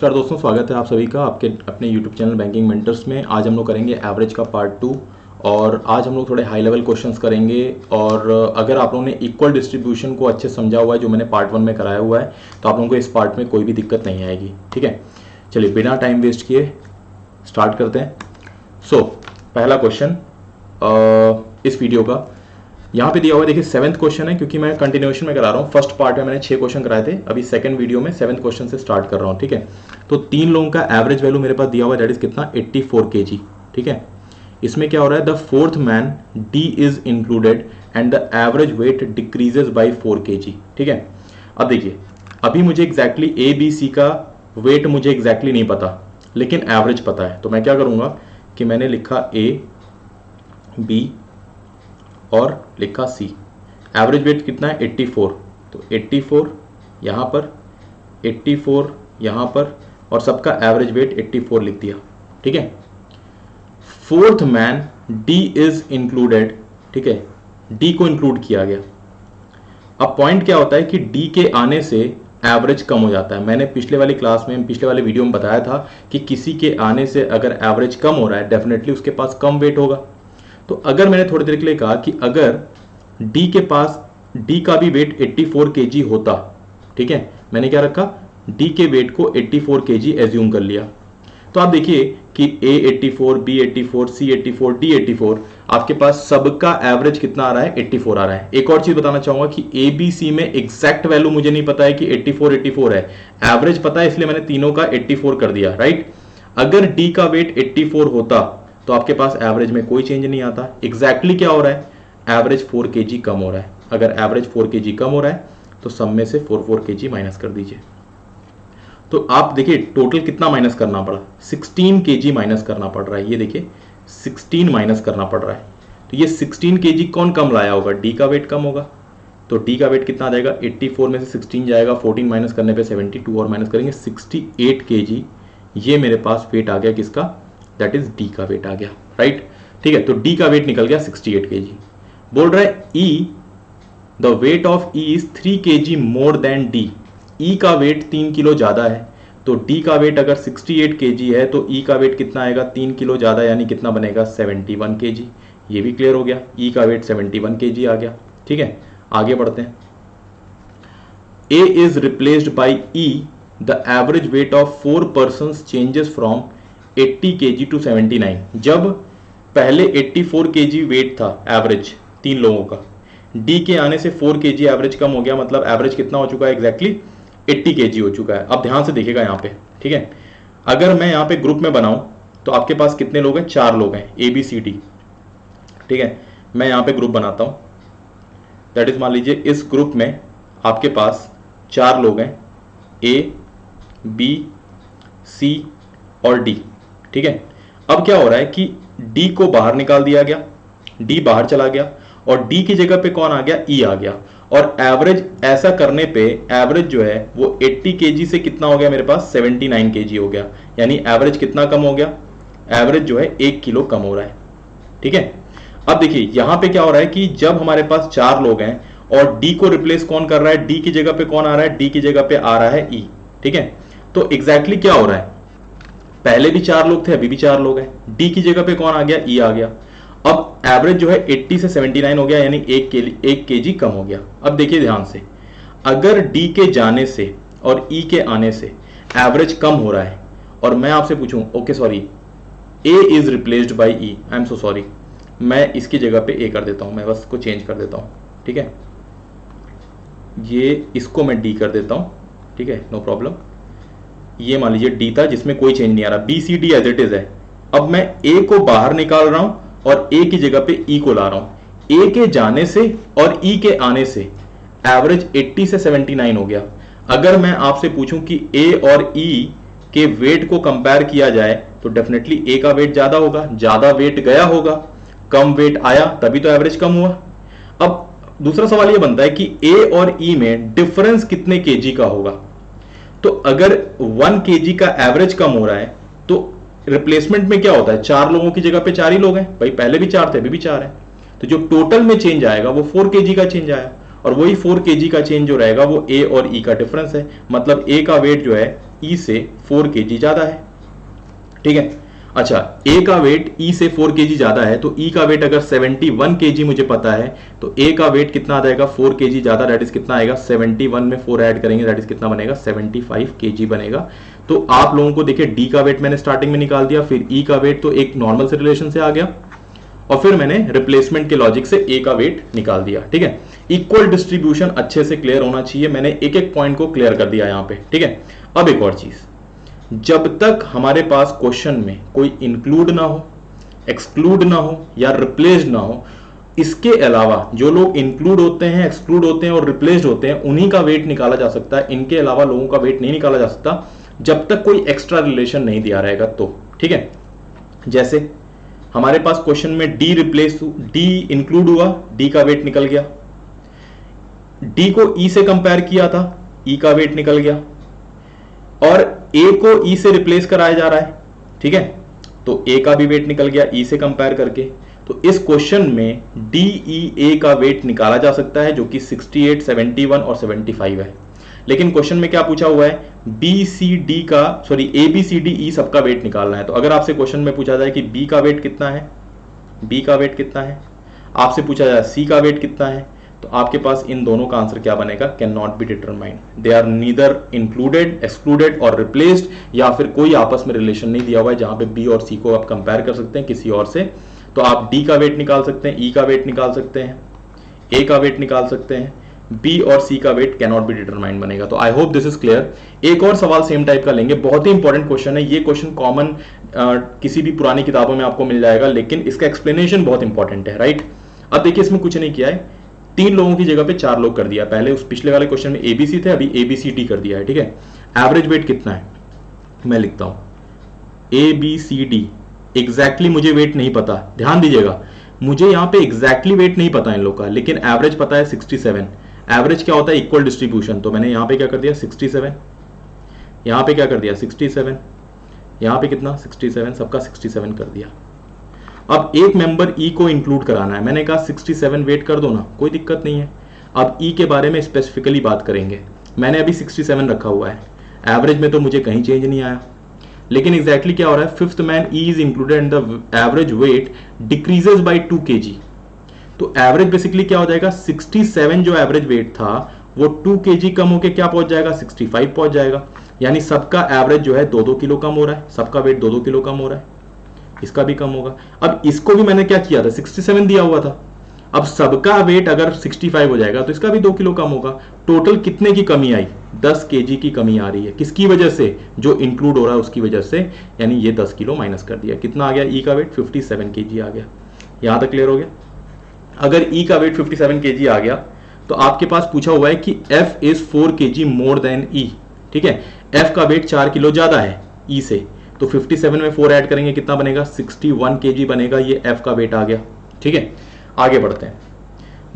नमस्कार दोस्तों, स्वागत है आप सभी का आपके अपने YouTube चैनल बैंकिंग मेंटर्स में। आज हम लोग करेंगे एवरेज का पार्ट 2 और आज हम लोग थोड़े हाई लेवल क्वेश्चंस करेंगे। और अगर आप लोगों ने इक्वल डिस्ट्रीब्यूशन को अच्छे समझा हुआ है जो मैंने पार्ट 1 में कराया हुआ है तो आप लोगों को इस पार्ट में कोई भी दिक्कत नहीं आएगी। ठीक है, चलिए बिना टाइम वेस्ट किए स्टार्ट करते हैं। पहला क्वेश्चन इस वीडियो का यहाँ पे दिया हुआ है, देखिए 7th क्वेश्चन है, क्योंकि मैं कंटिन्यूएशन में करा रहा हूँ। फर्स्ट पार्ट में मैंने 6 क्वेश्चन कराए थे, अभी सेकंड वीडियो में 7th क्वेश्चन से स्टार्ट कर रहा हूँ। ठीक है, तो 3 लोगों का एवरेज वैल्यू मेरे पास दिया हुआ है, दैट इज कितना 84 kg। ठीक है, इसमें क्या हो रहा है, the fourth man D is included and the average wait decreases by 4 kg। ठीक है, अब देखिए अभी मुझे एग्जैक्टली ए बी सी का वेट मुझे एग्जैक्टली नहीं पता, लेकिन एवरेज पता है। तो मैं क्या करूंगा कि मैंने लिखा ए बी और लिखा सी। एवरेज वेट कितना है 84, तो 84 यहाँ पर, 84 यहाँ पर, और सबका एवरेज वेट 84 लिख दिया। ठीक है, fourth man D is included. ठीक है, डी को इंक्लूड किया गया। अब पॉइंट क्या होता है कि डी के आने से एवरेज कम हो जाता है। मैंने पिछले वाली क्लास में, पिछले वाले वीडियो में बताया था कि किसी के आने से अगर एवरेज कम हो रहा है डेफिनेटली उसके पास कम वेट होगा। तो अगर मैंने थोड़ी देर के लिए कहा कि अगर डी के पास, डी का भी वेट 84 kg होता, ठीक है, मैंने क्या रखा, डी के वेट को 84 kg एज्यूम कर लिया। तो आप देखिए कि ए 84, बी 84, सी 84, डी 84, आपके पास सबका एवरेज कितना आ रहा है, 84 आ रहा है। एक और चीज बताना चाहूंगा कि ए बी सी में एग्जैक्ट वैल्यू मुझे नहीं पता है कि 84 है, एवरेज पता है, इसलिए मैंने तीनों का 84 कर दिया। राइट, अगर डी का वेट 84 होता तो आपके पास एवरेज में कोई चेंज नहीं आता। एग्जैक्टली क्या हो रहा है, एवरेज 4 kg कम हो रहा है। अगर एवरेज 4 kg कम हो रहा है तो सब में से 4 kg माइनस कर दीजिए। तो आप देखिए टोटल कितना माइनस करना पड़ा, 16 kg माइनस करना पड़ रहा है। ये देखिए 16 माइनस करना पड़ रहा है। तो ये 16 kg कौन कम लाया होगा, डी का वेट कम होगा। तो डी का वेट कितना आ जाएगा, 84 में से 16 जाएगा, 14 माइनस करने पे 72 और माइनस करेंगे 68 kg। ये मेरे पास वेट आ गया किसका, दैट इज डी का वेट आ गया। राइट, ठीक है, तो डी का वेट निकल गया 68 kg। बोल रहा है E the weight of E is 3 kg more than D. E का वेट 3 किलो ज्यादा है, तो डी का वेट अगर 68 kg है तो ई का वेट कितना आएगा, 3 किलो ज्यादा, यानी कितना बनेगा 71 kg। ये भी क्लियर हो गया, ई का वेट 71 kg आ गया। ठीक है, आगे बढ़ते हैं। A is replaced by E, the average weight of 4 persons changes from 80 kg to 79। जब पहले 84 kg वेट था एवरेज 3 लोगों का, डी के आने से 4 kg एवरेज कम हो गया, मतलब एवरेज कितना हो चुका है, एग्जैक्टली 80 kg हो चुका है। अब ध्यान से देखिएगा यहाँ पे, ठीक है, अगर मैं यहाँ पे ग्रुप में बनाऊं तो आपके पास कितने लोग हैं, 4 लोग हैं, ए बी सी डी। ठीक है, मैं यहाँ पे ग्रुप बनाता हूं, दैट इज मान लीजिए इस ग्रुप में आपके पास 4 लोग हैं, ए बी सी और डी। ठीक है, अब क्या हो रहा है कि डी को बाहर निकाल दिया गया, डी बाहर चला गया और डी की जगह पे कौन आ गया, ई आ गया। और एवरेज ऐसा करने पे एवरेज जो है वो 80 kg से कितना हो गया, मेरे पास 79 kg हो गया। यानी एवरेज कितना कम हो गया, एवरेज जो है 1 किलो कम हो रहा है। ठीक है, अब देखिए यहां पे क्या हो रहा है कि जब हमारे पास 4 लोग हैं और डी को रिप्लेस कौन कर रहा है, डी की जगह पे कौन आ रहा है, डी की जगह पे आ रहा है ई। ठीक है, तो एग्जैक्टली क्या हो रहा है, पहले भी 4 लोग थे, अभी भी 4 लोग हैं, डी की जगह पे कौन आ गया, ई आ गया। अब एवरेज जो है 80 से 79 हो गया, यानी 1 kg कम हो गया। अब देखिए ध्यान से, अगर डी के जाने से और ई के आने से एवरेज कम हो रहा है और मैं आपसे पूछूं, okay sorry, A is replaced by E, I am so sorry, मैं इसकी जगह पे ए कर देता हूं, मैं बस को चेंज कर देता हूं। ठीक है, ये इसको मैं डी कर देता हूं। ठीक है, नो प्रॉब्लम। ये मान लीजिए डी था जिसमें कोई चेंज नहीं आ रहा, B C D as it is है। अब मैं ए को बाहर निकाल रहा हूं और ए की जगह पे ई को ला रहा हूं। ए के जाने से और ई के आने से एवरेज 80 से 79 हो गया। अगर मैं आपसे पूछूं कि ए और ई के वेट को कंपेयर किया जाए तो डेफिनेटली ए का वेट ज्यादा होगा, ज्यादा वेट गया होगा, कम वेट आया, तभी तो एवरेज कम हुआ। अब दूसरा सवाल यह बनता है कि ए और ई में डिफरेंस कितने केजी का होगा। तो अगर 1 kg का एवरेज कम हो रहा है तो रिप्लेसमेंट में क्या होता है, 4 लोगों की जगह पे 4 ही लोग हैं, भाई पहले भी 4 थे अभी भी 4 हैं, तो जो टोटल में चेंज आएगा वो 4 kg का चेंज आया, और वही 4 kg का चेंज जो रहेगा वो ए और ई का डिफरेंस है। मतलब ए का वेट जो है ई से 4 kg ज्यादा है, ठीक है। अच्छा, ए का वेट ई से 4 kg ज्यादा है, तो ई का वेट अगर 71 kg मुझे पता है, तो ए का वेट कितना आ जाएगा 4 kg ज्यादा, दैट इज कितना आएगा 71 में 4 ऐड करेंगे, दैट इज कितना बनेगा 75 kg बनेगा। तो आप लोगों को देखिए डी का वेट मैंने स्टार्टिंग में निकाल दिया, फिर ई का वेट तो एक नॉर्मल से रिलेशन से आ गया, और फिर मैंने रिप्लेसमेंट के लॉजिक से ए का वेट निकाल दिया, ठीक है। इक्वल डिस्ट्रीब्यूशन अच्छे से क्लियर होना चाहिए, मैंने एक एक पॉइंट को क्लियर कर दिया यहां पे, ठीक है। अब एक और चीज, जब तक हमारे पास क्वेश्चन में कोई इंक्लूड ना हो, एक्सक्लूड ना हो या रिप्लेस्ड ना हो, इसके अलावा जो लोग इंक्लूड होते हैं, एक्सक्लूड होते हैं और रिप्लेस्ड होते हैं, उन्हीं का वेट निकाला जा सकता है। इनके अलावा लोगों का वेट नहीं निकाला जा सकता जब तक कोई एक्स्ट्रा रिलेशन नहीं दिया रहेगा तो, ठीक है। जैसे हमारे पास क्वेश्चन में डी रिप्लेस, डी इंक्लूड हुआ, डी का वेट निकल गया, डी को ई से कंपेयर किया था, ई का वेट निकल गया, और ए को ई से रिप्लेस कराया जा रहा है, ठीक है, तो ए का भी वेट निकल गया ई से कंपेयर करके। तो इस क्वेश्चन में डी ई ए का वेट निकाला जा सकता है जो कि 68, 71 और 75 है। लेकिन क्वेश्चन में क्या पूछा हुआ है, बी सी डी का, sorry A B C D E सबका वेट निकालना है। तो अगर आपसे क्वेश्चन में पूछा जाए कि बी का वेट कितना है, बी का वेट कितना है, आपसे पूछा जाए सी का वेट कितना है, तो आपके पास इन दोनों का आंसर क्या बनेगा, can not be determined, they are neither included, excluded और रिप्लेस्ड, या फिर कोई आपस में रिलेशन नहीं दिया हुआ है जहां पे बी और सी को आप कंपेयर कर सकते हैं किसी और से। तो आप डी का वेट निकाल सकते हैं, ई का वेट निकाल सकते हैं, ए का वेट निकाल सकते हैं, बी और सी का weight can not be determined बनेगा। तो I hope this is clear. एक और सवाल सेम टाइप का लेंगे, बहुत ही इंपॉर्टेंट क्वेश्चन है ये, क्वेश्चन कॉमन किसी भी पुरानी किताबों में आपको मिल जाएगा, लेकिन इसका एक्सप्लेनेशन बहुत इंपॉर्टेंट है, राइट। अब देखिए इसमें कुछ नहीं किया है, 3 लोगों की जगह पे 4 लोग कर दिया। पहले उस पिछले वाले क्वेश्चन में एबीसी थे, अभी एबीसीडी कर दिया है, ठीक है। एवरेज वेट कितना है मैं लिखता हूं A B C D, exactly मुझे वेट नहीं पता, ध्यान दीजिएगा, मुझे यहां पे एग्जैक्टली वेट नहीं पता इन लोग का, लेकिन एवरेज पता है 67। एवरेज क्या होता है, इक्वल डिस्ट्रीब्यूशन, तो मैंने यहां पे क्या कर दिया 67, यहां पे क्या कर दिया 67, यहां पे कितना 67, सबका 67 कर दिया। अब एक मेंबर ई को इंक्लूड कराना है, मैंने कहा 67 वेट कर दो ना, कोई दिक्कत नहीं है। अब ई के बारे में स्पेसिफिकली बात करेंगे, मैंने अभी 67 रखा हुआ है, एवरेज में तो मुझे कहीं चेंज नहीं आया, लेकिन एग्जैक्टली क्या हो रहा है, fifth man E is included and the average wait decreases by 2 kg। तो एवरेज बेसिकली क्या हो जाएगा, 67 जो एवरेज वेट था वो 2 kg कम होकर क्या पहुंच जाएगा 65 पहुंच जाएगा, यानी सबका एवरेज जो है 2-2 किलो कम हो रहा है, सबका वेट 2-2 किलो कम हो रहा है, इसका भी कम होगा। अब इसको भी मैंने क्या किया था 67 दिया हुआ था, अब सबका वेट अगर 65 हो जाएगा तो इसका भी 2 किलो कम होगा। टोटल कितने की कमी आई, 10 kg की कमी आ रही है, किसकी वजह से, जो इंक्लूड हो रहा है उसकी वजह से, यानी ये 10 किलो माइनस कर दिया, कितना आ गया ई का वेट 57 kg आ गया। यहां तक क्लियर हो गया। अगर ई का वेट 57 kg आ गया तो आपके पास पूछा हुआ है कि F is 4 kg more than E, ठीक है, एफ का वेट 4 किलो ज्यादा है ई से, तो 57 में 4 ऐड करेंगे कितना बनेगा 61 kg बनेगा, ये एफ का वेट आ गया, ठीक है। आगे बढ़ते हैं,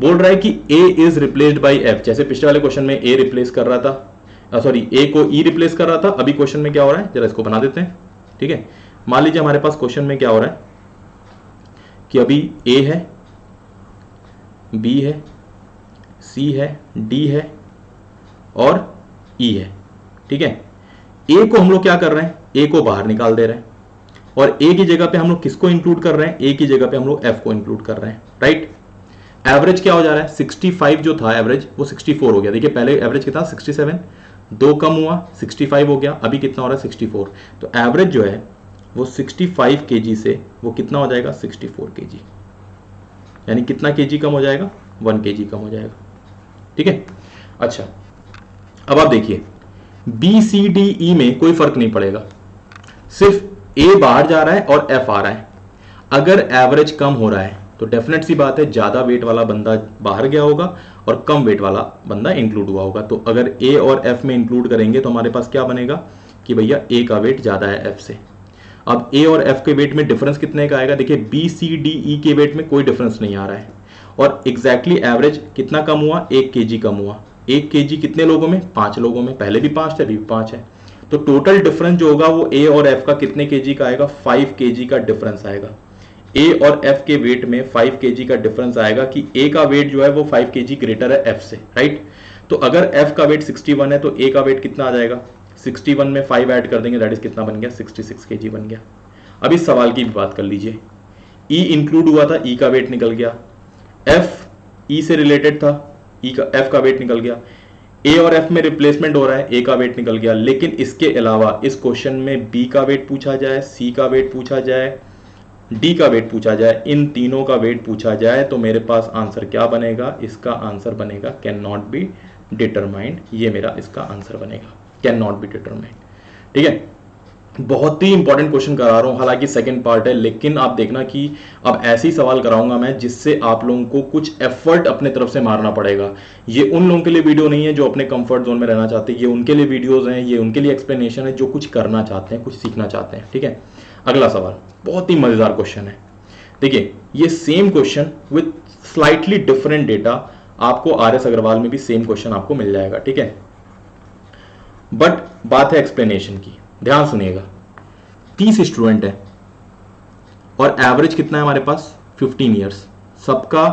बोल रहा है कि ए इज रिप्लेस्ड बाय एफ, जैसे पिछले वाले क्वेश्चन में ए रिप्लेस कर रहा था, सॉरी ए को ई रिप्लेस कर रहा था, अभी क्वेश्चन में क्या हो रहा है जरा इसको बना देते हैं, ठीक है। मान लीजिए हमारे पास क्वेश्चन में क्या हो रहा है कि अभी ए है, बी है, सी है, डी है और ई है, ठीक है। ए को हम लोग क्या कर रहे हैं, ए को बाहर निकाल दे रहे हैं, और ए की जगह पे हम लोग किसको इंक्लूड कर रहे हैं, ए की जगह पे हम लोग एफ को इंक्लूड कर रहे हैं, राइट। एवरेज क्या हो जा रहा है, 65 जो था एवरेज वो 64 हो गया। देखिए पहले एवरेज कितना 67, 2 कम हुआ 65 हो गया, अभी कितना हो रहा है 64। तो एवरेज जो है वो 65 kg से वो कितना हो जाएगा 64 kg, यानी कितना kg कम हो जाएगा 1 kg कम हो जाएगा, ठीक है। अच्छा अब आप देखिए बी सी डी ई में कोई फर्क नहीं पड़ेगा, सिर्फ ए बाहर जा रहा है और एफ आ रहा है। अगर एवरेज कम हो रहा है तो डेफिनेट सी बात है ज्यादा वेट वाला बंदा बाहर गया होगा और कम वेट वाला बंदा इंक्लूड हुआ होगा। तो अगर ए और एफ में इंक्लूड करेंगे तो हमारे पास क्या बनेगा कि भैया ए का वेट ज्यादा है एफ से। अब ए और एफ के वेट में डिफरेंस कितने का आएगा, देखिए बी सी डी ई के वेट में कोई डिफरेंस नहीं आ रहा है, और एग्जैक्टली एवरेज कितना कम हुआ 1 kg कम हुआ। 1 kg कितने लोगों में, 5 लोगों में, पहले भी 5 थे अभी भी 5 है। तो टोटल डिफरेंस जो होगा वो ए और एफ का कितने kg का आएगा, 5 kg का डिफरेंस आएगा। ए और एफ के वेट में 5 kg का डिफरेंस आएगा कि ए का वेट जो है वो 5 kg ग्रेटर है एफ से, राइट। तो अगर एफ का वेट 61 है तो ए का वेट कितना आ जाएगा 61 में 5 ऐड कर देंगे, दैट इज कितना बन गया, 66 kg बन गया। अब इस सवाल की भी बात कर लीजिए, ई इंक्लूड हुआ था, ई का वेट निकल गया, एफ ई से रिलेटेड था, ई का एफ का वेट निकल गया, ए और एफ में रिप्लेसमेंट हो रहा है, ए का वेट निकल गया। लेकिन इसके अलावा इस क्वेश्चन में बी का वेट पूछा जाए, सी का वेट पूछा जाए, डी का वेट पूछा जाए, इन तीनों का वेट पूछा जाए, तो मेरे पास आंसर क्या बनेगा, इसका आंसर बनेगा कैन नॉट बी डिटरमाइंड। ये मेरा इसका आंसर बनेगा, कैन नॉट बी डिटरमाइंड। ठीक है, बहुत ही इंपॉर्टेंट क्वेश्चन करा रहा हूं, हालांकि सेकंड पार्ट है, लेकिन आप देखना कि अब ऐसे ही सवाल कराऊंगा मैं जिससे आप लोगों को कुछ एफर्ट अपने तरफ से मारना पड़ेगा। ये उन लोगों के लिए वीडियो नहीं है जो अपने कंफर्ट जोन में रहना चाहते हैं, ये उनके लिए वीडियोस हैं, ये उनके लिए एक्सप्लेनेशन है जो कुछ करना चाहते हैं, कुछ सीखना चाहते हैं। ठीक है, अगला सवाल बहुत ही मजेदार क्वेश्चन है। देखिए, ये same question with slightly different data, आपको आरएस अग्रवाल में भी सेम क्वेश्चन आपको मिल जाएगा। ठीक है, बट बात है एक्सप्लेनेशन की, ध्यान सुनिएगा। 30 स्टूडेंट है और एवरेज कितना है हमारे पास, 15 ईयर्स सबका।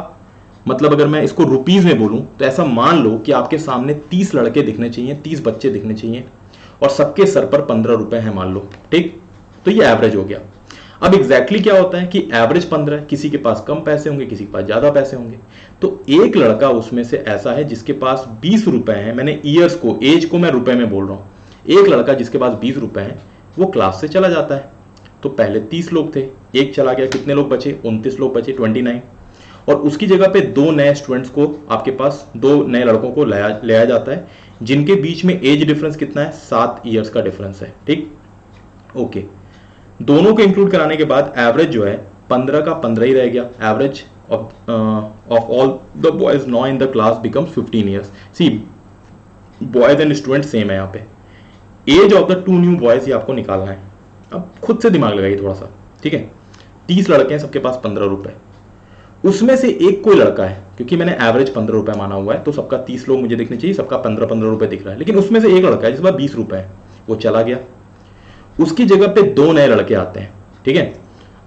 मतलब अगर मैं इसको रुपीज में बोलूं तो ऐसा मान लो कि आपके सामने 30 लड़के दिखने चाहिए, 30 बच्चे दिखने चाहिए और सबके सर पर 15 रुपए हैं मान लो। ठीक, तो ये एवरेज हो गया। अब एग्जैक्टली क्या होता है कि एवरेज 15 है, किसी के पास कम पैसे होंगे, किसी के पास ज्यादा पैसे होंगे। तो एक लड़का उसमें से ऐसा है जिसके पास 20 रुपए हैं, मैंने ईयर्स को, एज को मैं रुपए में बोल रहा हूं। एक लड़का जिसके पास 20 रुपए हैं वो क्लास से चला जाता है। तो पहले 30 लोग थे, एक चला गया, कितने लोग बचे, 29 लोग बचे, 29। और उसकी जगह पे 2 नए स्टूडेंट्स को, आपके पास 2 नए लड़कों को लाया जाता है जिनके बीच में एज डिफरेंस कितना है, 7 ईयर्स का डिफरेंस है। ठीक, ओके, दोनों को इंक्लूड कराने के बाद एवरेज जो है 15 का 15 ही रह गया। Average of all the boys now in the class becomes 15 years. See, boys and student same है, यहाँ पे age of the 2 new boys ये आपको निकालना है। अब खुद से दिमाग लगाइए थोड़ा सा। ठीक है, 30 लड़के हैं, सबके पास 15 रुपए, उसमें से एक कोई लड़का है, क्योंकि मैंने एवरेज 15 रुपए माना हुआ है तो सबका 30 लोग मुझे दिखने चाहिए, सबका 15-15 रुपए दिख रहा है। लेकिन उसमें से एक लड़का है जिसके पास 20 रुपए है, वो चला गया, उसकी जगह पे 2 नए लड़के आते हैं। ठीक है,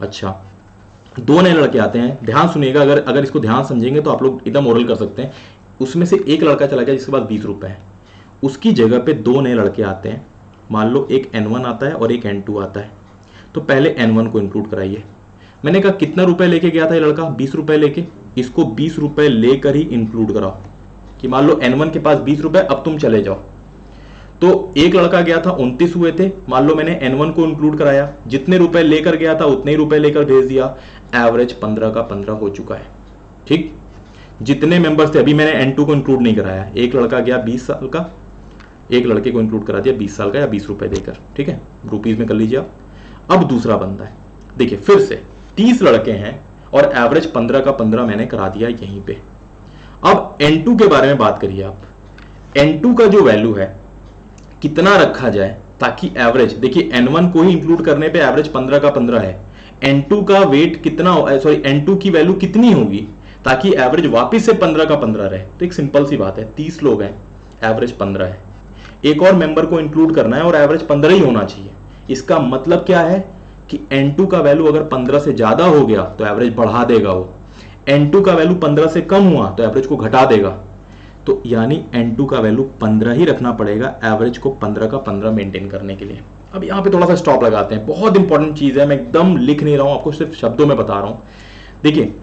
अच्छा, 2 नए लड़के आते हैं, ध्यान सुनिएगा, अगर इसको ध्यान समझेंगे तो आप लोग एकदम ओरल कर सकते हैं। उसमें से एक लड़का चला गया जिसके पास 20 रुपए है, उसकी जगह पे 2 नए लड़के आते हैं, मान लो एक N1 आता है और एक N2 आता है। तो पहले N1 को इंक्लूड कराइए। मैंने कहा कितना रुपए लेके गया था ये लड़का, 20 रुपए लेके, इसको 20 रुपए लेकर ही इंक्लूड कराओ कि मान लो N1 के पास 20 रुपए, अब तुम चले जाओ। तो एक लड़का गया था, 29 हुए थे, मान लो मैंने N1 को इंक्लूड कराया, जितने रुपए लेकर गया था उतने ही रुपए लेकर भेज दिया, एवरेज 15 का 15 हो चुका है। ठीक, जितने मेंबर्स थे, अभी मैंने N2 को इंक्लूड नहीं कराया, एक लड़का गया 20 साल का, एक लड़के को इंक्लूड करा दिया 20 साल का या 20 रुपए देकर। ठीक है, रुपीज में कर लीजिए आप। अब दूसरा बंदा है, देखिए फिर से 30 लड़के हैं और एवरेज 15 का 15 मैंने करा दिया यहीं पे। अब N2 के बारे में बात करिए आप। N2 का जो वैल्यू है कितना रखा जाए ताकि एवरेज, देखिए N1 को ही इंक्लूड करने पे एवरेज 15 का 15 है, N2 का वेट कितना, सॉरी N2 की वैल्यू कितनी होगी ताकि एवरेज वापस से 15 का 15 रहे। तो एक सिंपल सी बात है, 30 लोग हैं, एवरेज 15 है, एक और मेंबर को इंक्लूड करना है और एवरेज 15 ही होना चाहिए। इसका मतलब क्या है कि N2 का वैल्यू अगर 15 से ज्यादा हो गया तो एवरेज बढ़ा देगा वो, N2 का वैल्यू 15 से कम हुआ तो एवरेज को घटा देगा। तो यानी N2 का वैल्यू 15 ही रखना पड़ेगा एवरेज को 15 का 15 मेंटेन करने के लिए। अब यहां पे थोड़ा सा स्टॉप लगाते हैं, बहुत इंपॉर्टेंट चीज है, मैं एकदम लिख नहीं रहा हूं, आपको सिर्फ शब्दों में बता रहा हूं। देखिए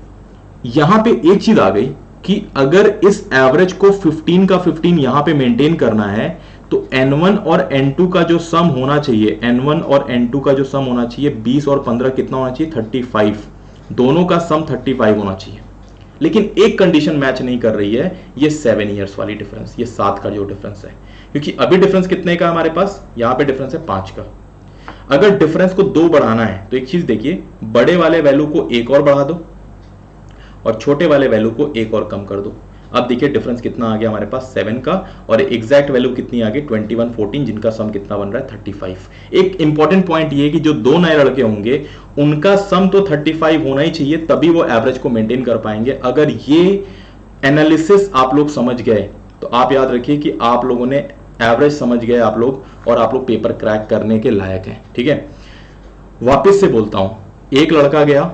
यहां पे एक चीज आ गई कि अगर इस एवरेज को 15 का 15 यहां पे मेंटेन करना है तो N1 और N2 का जो सम होना चाहिए, N1 और N2 का जो सम होना चाहिए 20 और 15 कितना होना चाहिए, 35, दोनों का सम 35 होना चाहिए। लेकिन एक कंडीशन मैच नहीं कर रही है, ये 7 ईयर्स वाली डिफरेंस, ये 7 का जो डिफरेंस है, क्योंकि अभी डिफरेंस कितने का हमारे पास, यहां पे डिफरेंस है 5 का। अगर डिफरेंस को 2 बढ़ाना है तो एक चीज देखिए, बड़े वाले वैल्यू को 1 और बढ़ा दो और छोटे वाले वैल्यू को 1 और कम कर दो। अब देखिए डिफरेंस कितना आ गया हमारे पास 7 का, और एग्जैक्ट वैल्यू कितनी आ गई 21, 14, जिनका सम कितना बन रहा है 35। एक इंपॉर्टेंट पॉइंट ये कि जो 2 नए लड़के होंगे उनका सम तो 35 होना ही चाहिए, तभी वो एवरेज को मेंटेन कर पाएंगे। अगर ये एनालिसिस आप लोग समझ गए तो आप याद रखिए कि आप लोगों ने एवरेज समझ गए आप लोग, और आप लोग पेपर क्रैक करने के लायक हैं। ठीक है, वापिस से बोलता हूं, एक लड़का गया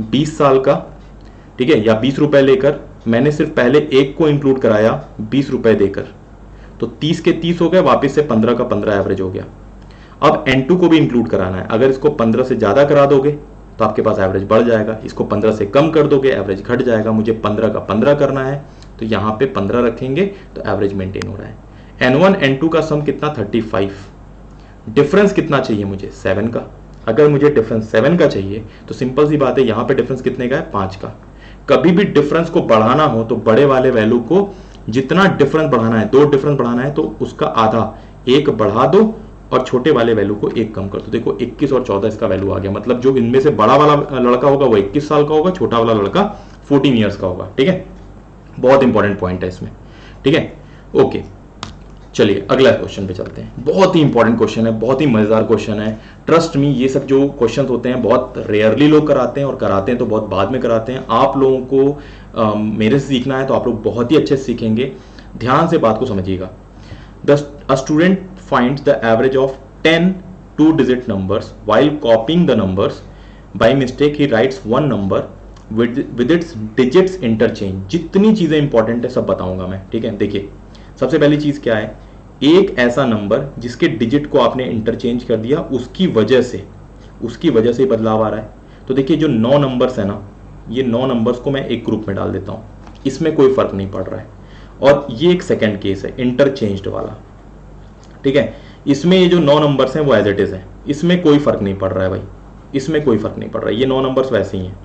20 साल का, ठीक है, या 20 रुपए लेकर, मैंने सिर्फ पहले एक को इंक्लूड कराया 20 रुपए देकर, तो 30 के 30 हो गए, वापस से 15 का 15 एवरेज हो गया। अब N2 को भी इंक्लूड कराना है। अगर इसको 15 से ज़्यादा करा दोगे तो आपके पास एवरेज बढ़ जाएगा, इसको 15 से कम कर दोगे एवरेज घट जाएगा। मुझे 15 का 15 करना है तो यहाँ पे 15 रखेंगे तो एवरेज मेंटेन हो रहा है। N1 N2 का सम कितना 35, डिफरेंस कितना चाहिए मुझे 7 का। अगर मुझे डिफरेंस 7 का चाहिए तो सिंपल सी बात है, यहाँ पे डिफरेंस कितने का है 5 का। कभी भी डिफरेंस को बढ़ाना हो तो बड़े वाले वैल्यू को जितना डिफरेंस बढ़ाना है, 2 डिफरेंस बढ़ाना है तो उसका आधा 1 बढ़ा दो और छोटे वाले वैल्यू को 1 कम कर दो। देखो 21 और 14 इसका वैल्यू आ गया, मतलब जो इनमें से बड़ा वाला लड़का होगा वो 21 साल का होगा, छोटा वाला लड़का 14 ईयर्स का होगा। ठीक है, बहुत इंपॉर्टेंट पॉइंट है इसमें। ठीक है, ओके, चलिए अगला क्वेश्चन पे चलते हैं। बहुत ही इंपॉर्टेंट क्वेश्चन है, बहुत ही मजेदार क्वेश्चन है। ट्रस्ट मी, ये सब जो क्वेश्चन होते हैं बहुत रेयरली लोग कराते हैं, और कराते हैं तो बहुत बाद में कराते हैं। आप लोगों को मेरे से सीखना है तो आप लोग बहुत ही अच्छे से सीखेंगे। ध्यान से बात को समझिएगा। A student finds the average of 10 two-digit numbers. While copying the numbers, by mistake he writes one number with its digits interchange. जितनी चीजें इंपॉर्टेंट है सब बताऊंगा मैं। ठीक है, देखिए सबसे पहली चीज क्या है, एक ऐसा नंबर जिसके डिजिट को आपने इंटरचेंज कर दिया, उसकी वजह से बदलाव आ रहा है। तो देखिए जो 9 नंबर्स है ना, ये 9 नंबर्स को मैं एक ग्रुप में डाल देता हूं, इसमें कोई फर्क नहीं पड़ रहा है। और ये एक सेकेंड केस है इंटरचेंज्ड वाला। ठीक है, इसमें ये जो 9 नंबर्स हैं वो एज इट इज है, इसमें कोई फर्क नहीं पड़ रहा है भाई, इसमें कोई फर्क नहीं पड़ रहा है, ये 9 नंबर्स वैसे ही हैं।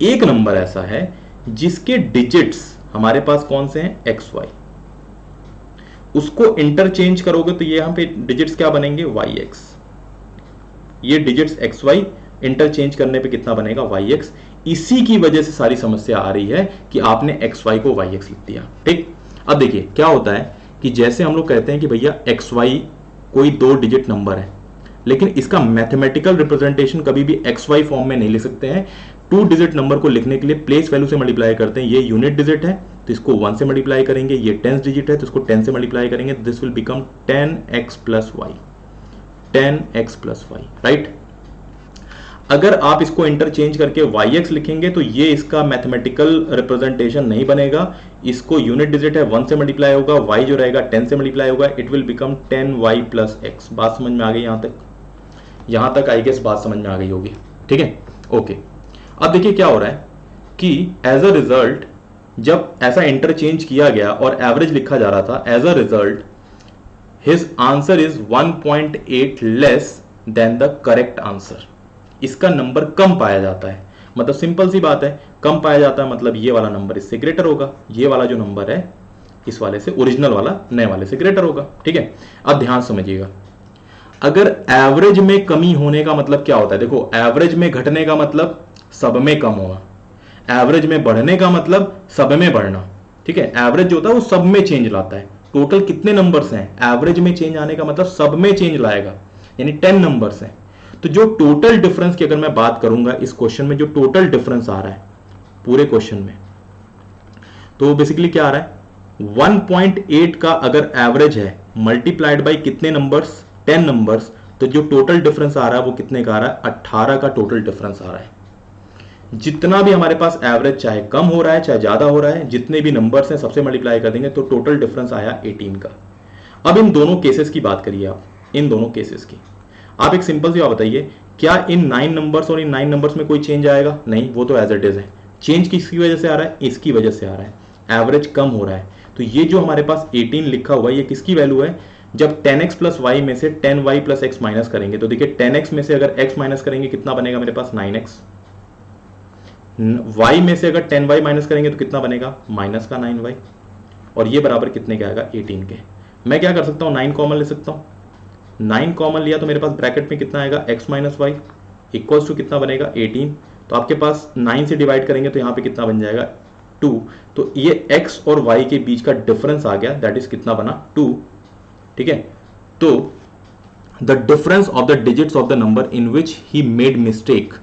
एक नंबर ऐसा है जिसके डिजिट्स हमारे पास कौन से हैं, XY, उसको इंटरचेंज करोगे तो ये यहां पे डिजिट्स क्या बनेंगे, YX। ये डिजिट्स XY इंटरचेंज करने पे कितना बनेगा, YX। इसी की वजह से सारी समस्या आ रही है कि आपने XY को YX लिख दिया। ठीक, अब देखिए क्या होता है कि जैसे हम लोग कहते हैं कि भैया XY कोई 2 डिजिट नंबर है, लेकिन इसका मैथमेटिकल रिप्रेजेंटेशन कभी भी XY फॉर्म में नहीं लिख सकते हैं। 2 डिजिट नंबर को लिखने के लिए प्लेस वैल्यू से मल्टीप्लाई करते हैं। ये यूनिट डिजिट है तो इसको 1 से मल्टीप्लाई करेंगे, ये 10 डिजिट है तो इसको 10 से मल्टीप्लाई करेंगे, this will become 10x plus y, 10x plus y, right. अगर आप इसको इंटरचेंज करके YX लिखेंगे तो ये इसका मैथमेटिकल रिप्रेजेंटेशन नहीं बनेगा। इसको यूनिट डिजिट है 1 से मल्टीप्लाई होगा, y जो रहेगा 10 से मल्टीप्लाई होगा, it will become 10y plus x। बात समझ में आ गई यहां तक आई गेस बात समझ में आ गई होगी। ठीक है, ओके। अब देखिए क्या हो रहा है कि एज अ रिजल्ट जब ऐसा इंटरचेंज किया गया और एवरेज लिखा जा रहा था, as a result his answer is 1.8 less than the correct answer. इसका नंबर कम पाया जाता है, मतलब सिंपल सी बात है, कम पाया जाता है मतलब ये वाला नंबर इससे ग्रेटर होगा, ये वाला जो नंबर है इस वाले से, ओरिजिनल वाला नए वाले से ग्रेटर होगा। ठीक है, अब ध्यान समझिएगा, अगर एवरेज में कमी होने का मतलब क्या होता है, देखो एवरेज में घटने का मतलब सब में कम होना, एवरेज में बढ़ने का मतलब सब में बढ़ना। ठीक है, एवरेज जो होता है वो सब में चेंज लाता है। टोटल कितने नंबर्स हैं, एवरेज में चेंज आने का मतलब सब में चेंज लाएगा, यानी 10 नंबर्स हैं। तो जो टोटल डिफरेंस की अगर मैं बात करूंगा इस क्वेश्चन में, जो टोटल डिफरेंस आ रहा है पूरे क्वेश्चन में, तो बेसिकली क्या आ रहा है, 1.8 का अगर एवरेज है मल्टीप्लाइड बाय कितने नंबर्स, 10 नंबर्स, तो जो टोटल डिफरेंस आ रहा है वो कितने का आ रहा है, 18 का टोटल डिफरेंस आ रहा है। जितना भी हमारे पास एवरेज चाहे कम हो रहा है चाहे ज्यादा हो रहा है, जितने भी नंबर्स हैं सबसे मल्टीप्लाई कर देंगे तो टोटल डिफरेंस आया 18 का। अब इन दोनों केसेस की बात करिए आप, इन दोनों केसेस की आप एक सिंपल सी बात बताइए, क्या इन 9 नंबर्स और इन 9 नंबर्स में कोई चेंज आएगा, नहीं, वो तो एज इट इज है। चेंज किसकी वजह से आ रहा है, इसकी वजह से आ रहा है, एवरेज कम हो रहा है। तो ये जो हमारे पास 18 लिखा हुआ है ये किसकी वैल्यू है, जब 10x प्लस y में से 10y प्लस x माइनस करेंगे तो देखिए 10x में से अगर x माइनस करेंगे कितना बनेगा मेरे पास 9x, y में से अगर 10y माइनस करेंगे तो कितना बनेगा माइनस का 9y, और ये बराबर कितने के आएगा 18 के। मैं क्या कर सकता हूं, 9 कॉमन ले सकता हूं, 9 कॉमन लिया तो मेरे पास ब्रैकेट में कितना आएगा x minus Y equals to कितना बनेगा 18। तो आपके पास 9 से डिवाइड करेंगे तो यहाँ पे कितना बन जाएगा 2। तो ये x और y के बीच का डिफरेंस आ गया, दैट इज कितना बना 2। ठीक है, तो the difference of the digits of the number in which he made mistake.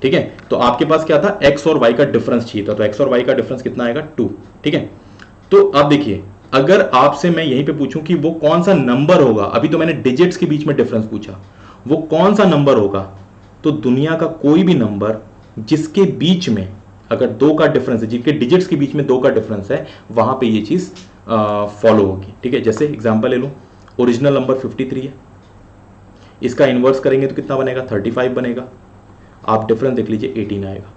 ठीक है, तो आपके पास क्या था, x और y का डिफरेंस चाहिए था, तो x और y का डिफरेंस कितना आएगा 2। ठीक है, तो अब देखिए अगर आपसे मैं यहीं पे पूछूं कि वो कौन सा नंबर होगा, अभी तो मैंने डिजिट्स के बीच में डिफरेंस पूछा, वो कौन सा नंबर होगा, तो दुनिया का कोई भी नंबर जिसके बीच में अगर 2 का डिफरेंस है, जिसके डिजिट्स के बीच में 2 का डिफरेंस है, वहां पे ये चीज फॉलो होगी। ठीक है, जैसे एग्जांपल ले लो, ओरिजिनल नंबर 53 है, इसका इन्वर्स करेंगे तो कितना बनेगा, 35 बनेगा। आप डिफरेंस देख लीजिए 18 आएगा।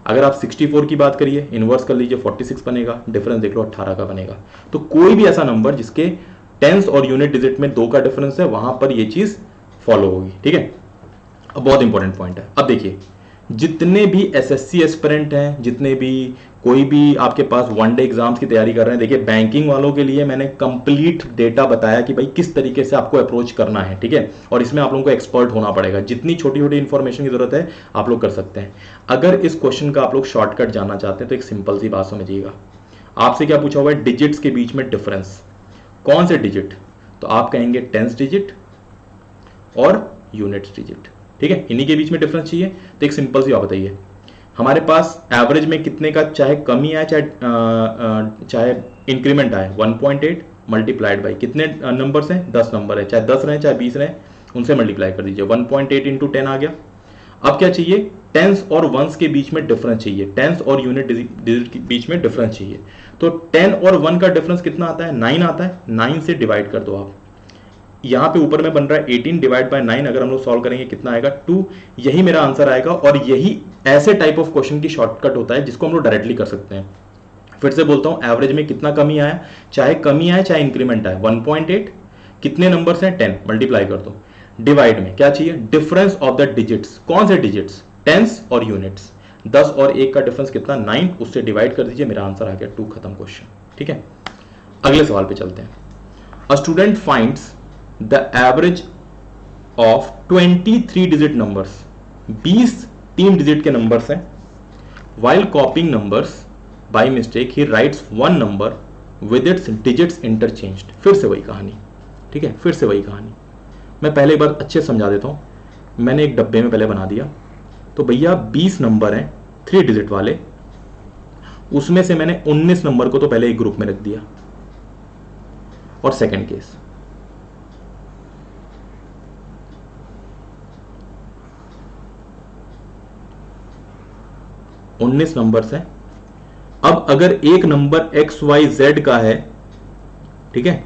अगर आप 64 की बात करिए, इन्वर्स कर लीजिए 46 बनेगा, डिफरेंस देख लो 18 का बनेगा। तो कोई भी ऐसा नंबर जिसके टेंस और यूनिट डिजिट में 2 का डिफरेंस है, वहां पर ये चीज फॉलो होगी। ठीक है, अब बहुत इंपॉर्टेंट पॉइंट है। अब देखिए, जितने भी एसएससी एस्पिरेंट हैं, जितने भी कोई भी आपके पास वनडे एग्जाम्स की तैयारी कर रहे हैं, देखिए बैंकिंग वालों के लिए मैंने कंप्लीट डेटा बताया कि भाई किस तरीके से आपको अप्रोच करना है। ठीक है, और इसमें आप लोगों को एक्सपर्ट होना पड़ेगा। जितनी छोटी छोटी इंफॉर्मेशन की जरूरत है आप लोग कर सकते हैं। अगर इस क्वेश्चन का आप लोग शॉर्टकट जानना चाहते हैं तो एक सिंपल सी बात समझिएगा। आपसे क्या पूछा हुआ है, डिजिट्स के बीच में डिफरेंस, कौन से डिजिट, तो आप कहेंगे टेंस डिजिट और यूनिट्स डिजिट। ठीक है, इन्हीं के बीच में डिफरेंस चाहिए। तो एक सिंपल सी बात बताइए, हमारे पास एवरेज में कितने का चाहे कमी आए चाहे इंक्रीमेंट आए, 1.8 मल्टीप्लाइड बाई कितने नंबर्स हैं, 10 नंबर है, चाहे 10 रहे चाहे 20 रहे, उनसे मल्टीप्लाई कर दीजिए, 1.8 इंटू 10 आ गया। अब क्या चाहिए, टेंस और वंस के बीच में डिफरेंस चाहिए, टेंस और यूनिट डिजिट के बीच में डिफरेंस चाहिए। तो 10 और 1 का डिफरेंस कितना आता है, 9 आता है। 9 से डिवाइड कर दो आप, यहां पे ऊपर में बन रहा है 18 डिवाइड बाय 9, अगर हम लोग सॉल्व करेंगे कितना आएगा, 2। यही मेरा आंसर आएगा। और यही ऐसे टाइप ऑफ क्वेश्चन की शॉर्टकट होता है जिसको हम लोग डायरेक्टली कर सकते हैं। फिर से बोलता हूं, एवरेज में कितना कमी आया, चाहे कमी आए चाहे इंक्रीमेंट आए, 1.8, कितने नंबर्स हैं, 10, मल्टीप्लाई कर दो। डिवाइड में क्या चाहिए, डिफरेंस ऑफ द डिजिट्स, कौन से डिजिट्स, टेंस और यूनिट्स। 10 और 1 का डिफरेंस कितना, 9, उससे डिवाइड कर दीजिए, मेरा आंसर आ गया 2, खत्म क्वेश्चन। ठीक है, अगले सवाल पे चलते हैं। A student finds the average of 23 digit numbers, 20 3 digit के नंबर्स हैं। While कॉपिंग numbers by mistake he rights one number with its digits interchanged. फिर से वही कहानी। ठीक है, फिर से वही कहानी। मैं पहले एक बार अच्छे समझा देता हूं। मैंने एक डब्बे में पहले बना दिया, तो भैया 20 नंबर हैं 3 डिजिट वाले, उसमें से मैंने 19 नंबर को तो पहले एक ग्रुप में रख दिया। और सेकंड केस, उन्नीस नंबर्स हैं। अब अगर एक नंबर XYZ का है, ठीक है,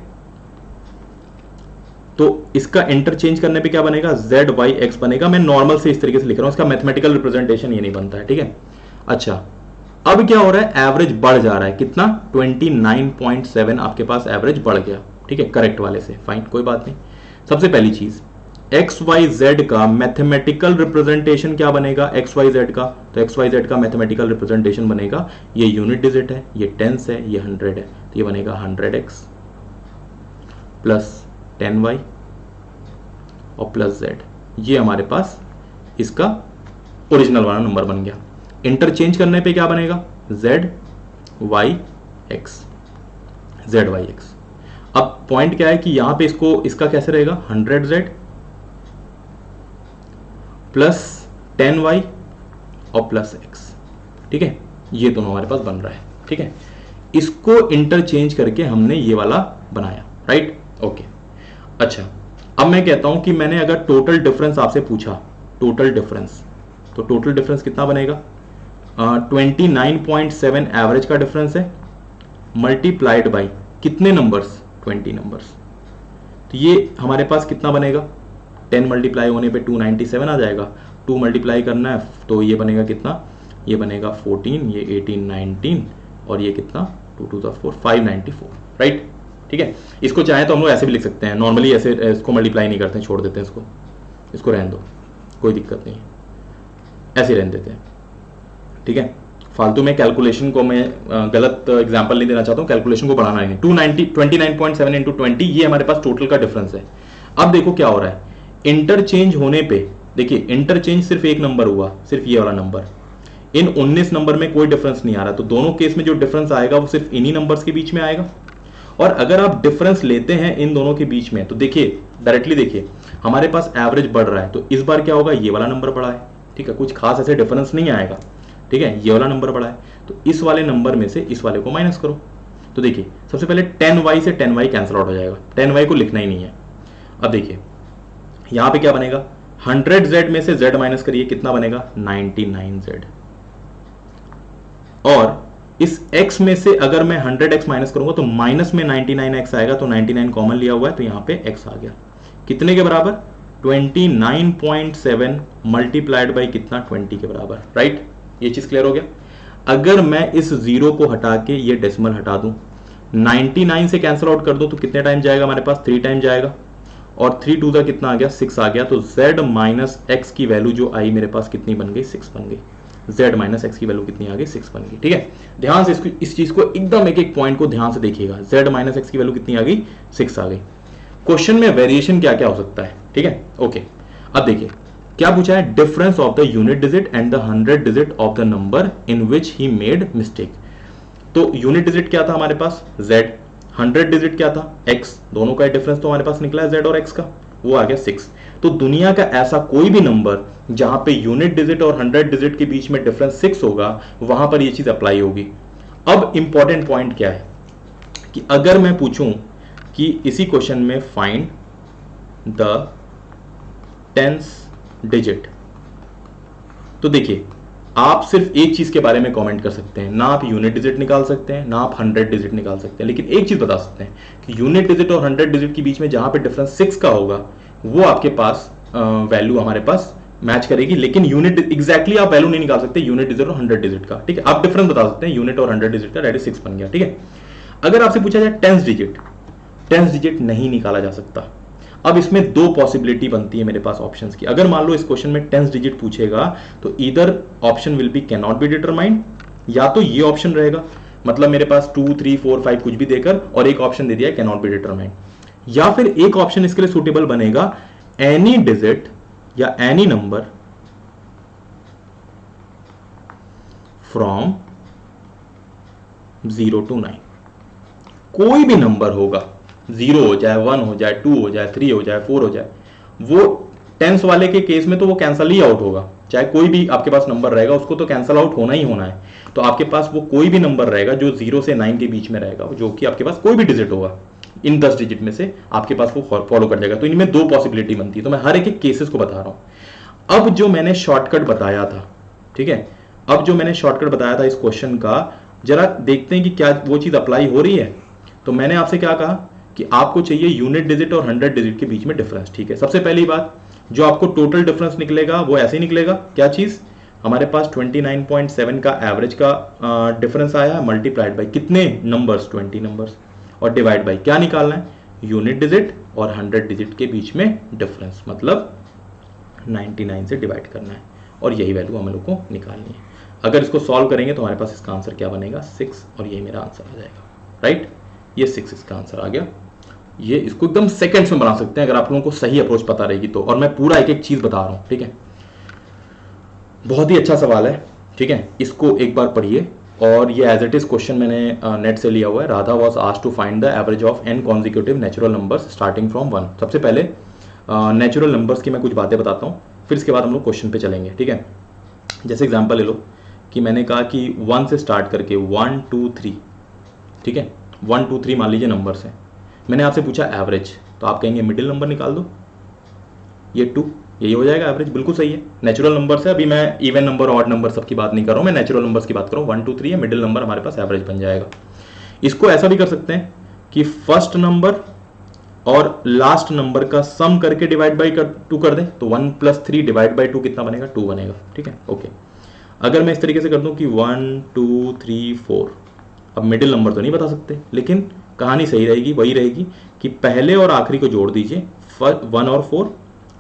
तो इसका इंटरचेंज करने पे क्या बनेगा, ZYX बनेगा। मैं नॉर्मल से इस तरीके से लिख रहा हूं, इसका मैथमेटिकल रिप्रेजेंटेशन ये नहीं बनता है। ठीक है, अच्छा, अब क्या हो रहा है, एवरेज बढ़ जा रहा है, कितना, 29.7 आपके पास एवरेज बढ़ गया। ठीक है, करेक्ट वाले से, फाइन, कोई बात नहीं। सबसे पहली चीज, XYZ का मैथमेटिकल रिप्रेजेंटेशन क्या बनेगा, XYZ का, तो XYZ का मैथमेटिकल रिप्रेजेंटेशन बनेगा, ये यूनिट डिजिट है, ये टेंस है, ये 100 है, तो ये बनेगा 100X प्लस 10Y और प्लस Z। ये हमारे पास इसका ओरिजिनल वाला नंबर बन गया। इंटरचेंज करने पे क्या बनेगा, ZYX, ZYX। अब पॉइंट क्या है कि यहां पे इसका कैसे रहेगा, 100Z प्लस 10Y और प्लस X। ठीक है, ये दोनों हमारे पास बन रहा है। ठीक है, इसको इंटरचेंज करके हमने ये वाला बनाया, राइट, ओके। अच्छा, अब मैं कहता हूं कि मैंने अगर टोटल डिफरेंस आपसे पूछा, टोटल डिफरेंस, तो टोटल डिफरेंस कितना बनेगा, 29.7 एवरेज का डिफरेंस है, मल्टीप्लाइड बाई कितने नंबर्स, 20 नंबर्स। तो ये हमारे पास कितना बनेगा, 10 मल्टीप्लाई होने पे 297 आ जाएगा। 2 मल्टीप्लाई करना है तो ये बनेगा कितना, ये बनेगा 14, ये 18 19 और ये कितना, 2 2 4 594, राइट। ठीक है, इसको चाहे तो हम लोग ऐसे भी लिख सकते हैं, नॉर्मली ऐसे इसको मल्टीप्लाई नहीं करते हैं, छोड़ देते हैं इसको रहने दो, कोई दिक्कत नहीं, ऐसे रहने देते हैं। ठीक है, फालतू में कैलकुलेशन को मैं गलत एग्जांपल नहीं देना चाहता हूं, कैलकुलेशन को बढ़ाना नहीं। 29.7 इंटू 20, ये हमारे पास टोटल का डिफरेंस है। अब देखो क्या हो रहा है, इंटरचेंज होने पे, देखिए इंटरचेंज सिर्फ एक नंबर हुआ, सिर्फ ये वाला नंबर, इन 19 नंबर में कोई डिफरेंस नहीं आ रहा, तो दोनों केस में जो डिफरेंस आएगा वो सिर्फ इन्हीं नंबर्स के बीच में आएगा। और अगर आप डिफरेंस लेते हैं इन दोनों के बीच में, तो देखिए डायरेक्टली देखिए हमारे पास एवरेज बढ़ रहा है, तो इस बार क्या होगा, ये वाला नंबर बढ़ा है। ठीक है, कुछ खास ऐसे डिफरेंस नहीं आएगा। ठीक है, ये वाला नंबर बढ़ा है, तो इस वाले नंबर में से इस वाले को माइनस करो। तो देखिए सबसे पहले 10Y से 10Y कैंसिल आउट हो जाएगा, 10Y को लिखना ही नहीं है। अब देखिए यहां पे क्या बनेगा, 100Z में से Z माइनस करिए, कितना बनेगा, 99Z। और इस x में से अगर मैं 100x माइनस करूंगा तो माइनस में 99x आएगा, तो 99 कॉमन लिया हुआ है तो यहां पे x आ गया। कितने के बराबर? 29.7 मल्टीप्लाइड बाई कितना? 20 के बराबर, राइट। ये चीज क्लियर हो गया। अगर मैं इस जीरो को हटा के ये डेसिमल हटा दूं, 99 से कैंसिल आउट कर दो तो कितने टाइम जाएगा हमारे पास? 3 टाइम जाएगा, और 3 टू द कितना आ गया? 6 आ गया। तो z माइनस एक्स की वैल्यू जो आई मेरे पास कितनी बन गई? 6 बन गई। z माइनस एक्स की वैल्यू कितनी आ गई? 6 बन गई। ठीक है, ध्यान से इस चीज को एकदम एक एक पॉइंट को ध्यान से देखिएगा। z माइनस एक्स की वैल्यू कितनी आ गई? 6 आ गई। क्वेश्चन में वेरिएशन क्या क्या हो सकता है? ठीक है, ओके। अब देखिए क्या पूछा है? Difference of the unit digit and the 100 digit of the number in which he made mistake. तो यूनिट डिजिट क्या था हमारे पास? z। 100 डिजिट क्या था? x। दोनों का डिफरेंस तो हमारे पास निकला है z और x का, वो आ गया 6। तो दुनिया का ऐसा कोई भी नंबर जहां पे यूनिट डिजिट और 100 डिजिट के बीच में डिफरेंस 6 होगा, वहां पर ये चीज अप्लाई होगी। अब इंपॉर्टेंट पॉइंट क्या है कि अगर मैं पूछूं कि इसी क्वेश्चन में फाइंड द टेंस डिजिट, तो देखिए आप सिर्फ एक चीज के बारे में कमेंट कर सकते हैं, ना आप यूनिट डिजिट निकाल सकते हैं ना आप 100 डिजिट निकाल सकते हैं, लेकिन एक चीज बता सकते हैं कि यूनिट डिजिट और 100 डिजिट के बीच में जहां पे डिफरेंस 6 का होगा वो आपके पास वैल्यू हमारे पास मैच करेगी। लेकिन यूनिट एग्जैक्टली आप वैल्यू नहीं निकाल सकते यूनिट डिजिट और 100 डिजिट का। ठीक है, आप डिफरेंस बता सकते हैं यूनिट और 100 डिजिट का, दैट इज 6 बन गया। ठीक है, अगर आपसे पूछा जाए टेंस डिजिट नहीं निकाला जा सकता। अब इसमें दो पॉसिबिलिटी बनती है मेरे पास ऑप्शंस की। अगर मान लो इस क्वेश्चन में टेंस डिजिट पूछेगा तो इधर option will be can not be determined, या तो ये ऑप्शन रहेगा, मतलब मेरे पास 2 3 4 5 कुछ भी देकर और एक ऑप्शन दे दिया कैन नॉट बी डिटरमाइंड, या फिर एक ऑप्शन इसके लिए सुटेबल बनेगा एनी डिजिट या एनी नंबर फ्रॉम 0 to 9। कोई भी नंबर होगा, 0 हो जाए, 1 हो जाए, 2 हो जाए, 3 हो जाए, 4 हो जाए, वो टेंस वाले के केस में तो वो कैंसल ही आउट होगा। चाहे कोई भी आपके पास नंबर रहेगा उसको तो कैंसल आउट होना ही होना है। तो आपके पास वो कोई भी नंबर रहेगा जो 0 से 9 के बीच में रहेगा, जो कि आपके पास कोई भी डिजिट होगा इन 10 डिजिट में से आपके पास वो फॉलो कर जाएगा। तो इनमें दो पॉसिबिलिटी बनती है, तो मैं हर एक केसेस को बता रहा हूं। अब जो मैंने शॉर्टकट बताया था, ठीक है, अब जो मैंने शॉर्टकट बताया था इस क्वेश्चन का, जरा देखते हैं कि क्या वो चीज अप्लाई हो रही है। तो मैंने आपसे क्या कहा कि आपको चाहिए यूनिट डिजिट और 100 डिजिट के बीच में डिफरेंस। ठीक है, सबसे पहली बात जो आपको टोटल डिफरेंस निकलेगा वो ऐसे निकलेगा, क्या चीज हमारे पास 29.7 का एवरेज का डिफरेंस आया है, मल्टीप्लाइड बाय कितने नंबर्स? 20 नंबर्स, और डिवाइड बाय क्या निकालना है? यूनिट डिजिट और 100 डिजिट के बीच में डिफरेंस, मतलब 99 से डिवाइड करना है, और यही वैल्यू हम लोग को निकालनी है। अगर इसको सॉल्व करेंगे तो हमारे पास इसका आंसर क्या बनेगा? 6, और यही मेरा आंसर आ जाएगा, राइट। ये 6 इसका आंसर आ गया। ये इसको एकदम सेकंड्स में बना सकते हैं अगर आप लोगों को सही अप्रोच पता रहेगी तो, और मैं पूरा एक एक चीज बता रहा हूं। ठीक है, बहुत ही अच्छा सवाल है। ठीक है, इसको एक बार पढ़िए, और ये एज इट इज क्वेश्चन मैंने नेट से लिया हुआ है। Radha was asked to find the average of n consecutive natural numbers starting from 1। सबसे पहले नेचुरल नंबर्स की मैं कुछ बातें बताता हूँ, फिर इसके बाद हम लोग क्वेश्चन पे चलेंगे। ठीक है, जैसे एग्जाम्पल ले लो कि मैंने कहा कि 1 से स्टार्ट करके 1 2 3, ठीक है, 1 2 3 मान लीजिए नंबर्स हैं। मैंने आपसे पूछा एवरेज, तो आप कहेंगे मिडिल नंबर निकाल दो, ये 2, यही हो जाएगा एवरेज। बिल्कुल सही है, नेचुरल नंबर से। अभी मैं इवन नंबर ऑड नंबर सबकी बात नहीं कर रहा हूं, मैं नेचुरल नंबर्स की बात कर रहा हूं। 1 2 3 है, मिडिल नंबर हमारे पास एवरेज बन जाएगा। इसको ऐसा भी कर सकते हैं कि फर्स्ट नंबर और लास्ट नंबर का सम करके डिवाइड बाई 2 कर दें, तो 1 + 3 डिवाइड बाई 2 कितना बनेगा? 2 बनेगा। ठीक है, ओके। अगर मैं इस तरीके से कर दूं कि 1 2 3 4, अब मिडिल नंबर तो नहीं बता सकते, लेकिन कहानी सही रहेगी, वही रहेगी कि पहले और आखिरी को जोड़ दीजिए, 1 और 4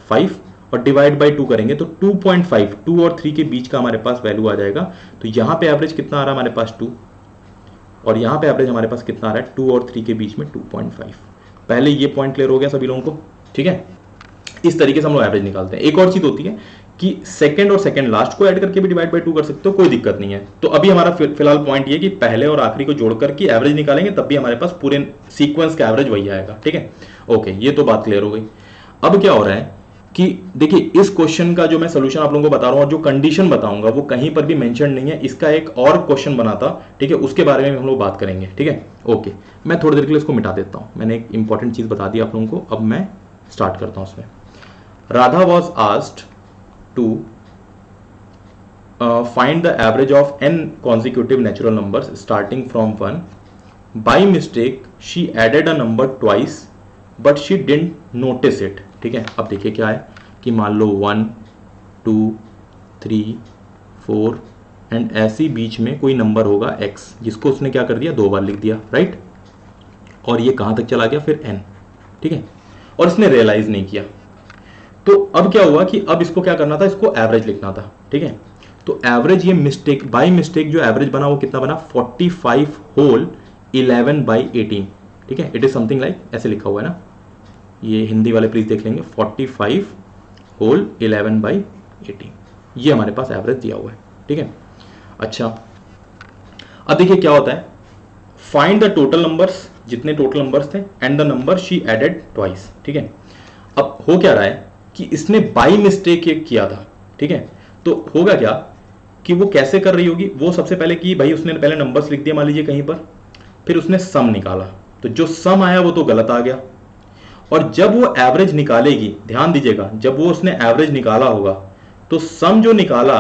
5, और डिवाइड बाई 2 करेंगे तो 2.5, 2 और 3 के बीच का हमारे पास वैल्यू आ जाएगा। तो यहां पे एवरेज कितना आ रहा है हमारे पास? 2, और यहां पे एवरेज हमारे पास कितना आ रहा है? 2 और 3 के बीच में 2.5। पहले ये पॉइंट क्लियर हो गया सभी लोगों को? ठीक है, इस तरीके से हम लोग एवरेज निकालते हैं। एक और चीज होती है कि सेकंड और सेकंड लास्ट को ऐड करके भी डिवाइड बाय 2 कर सकते हो, कोई दिक्कत नहीं है। तो अभी हमारा फिलहाल पॉइंट ये कि पहले और आखिरी को जोड़ करके एवरेज निकालेंगे, तब भी हमारे पास पूरे सीक्वेंस का एवरेज वही आएगा। ठीक है, ओके, ये तो बात क्लियर हो गई। अब क्या हो रहा है कि देखिए इस क्वेश्चन का जो मैं सोल्यूशन आप लोगों को बता रहा हूं और जो कंडीशन बताऊंगा वो कहीं पर भी मेंशन नहीं है। इसका एक और क्वेश्चन बना था, ठीक है, उसके बारे में हम लोग बात करेंगे। ठीक है, ओके, मैं थोड़ी देर के लिए इसको मिटा देता हूं। मैंने एक इंपॉर्टेंट चीज बता दी आप लोगों को, अब मैं स्टार्ट करता हूं उसमें। Radha was asked to find the average of n consecutive natural numbers starting from 1. By mistake she added a number twice but she didn't notice it. ठीक है, अब देखिए क्या है कि मान लो 1 2 3 4 एंड ऐसी बीच में कोई नंबर होगा x जिसको उसने क्या कर दिया, 2 बार लिख दिया, राइट। और ये कहां तक चला गया फिर n, ठीक है, और इसने रियलाइज नहीं किया। तो अब क्या हुआ कि अब इसको क्या करना था, इसको एवरेज लिखना था, ठीक है। तो एवरेज, ये मिस्टेक, बाय मिस्टेक जो एवरेज बना वो कितना बना, 45 होल 11/18, ठीक है। इट इज समथिंग लाइक ऐसे लिखा हुआ है ना, ये हिंदी वाले प्लीज देख लेंगे, 45 होल 11/18, ये हमारे पास एवरेज दिया हुआ है, ठीक है। अच्छा, अब देखिए क्या होता है, फाइंड द टोटल नंबर्स, जितने टोटल नंबर्स थे, and the number she added twice, ठीक है। अब हो क्या रहा है कि इसने बाई मिस्टेक ये किया था, ठीक है। तो होगा क्या कि वो कैसे कर रही होगी, वो सबसे पहले कि भाई उसने पहले नंबर्स लिख दिए मान लीजिए कहीं पर, फिर उसने सम निकाला, तो जो सम आया वो तो गलत आ गया, और जब वो एवरेज निकालेगी, ध्यान दीजिएगा, जब वो उसने एवरेज निकाला होगा तो सम जो निकाला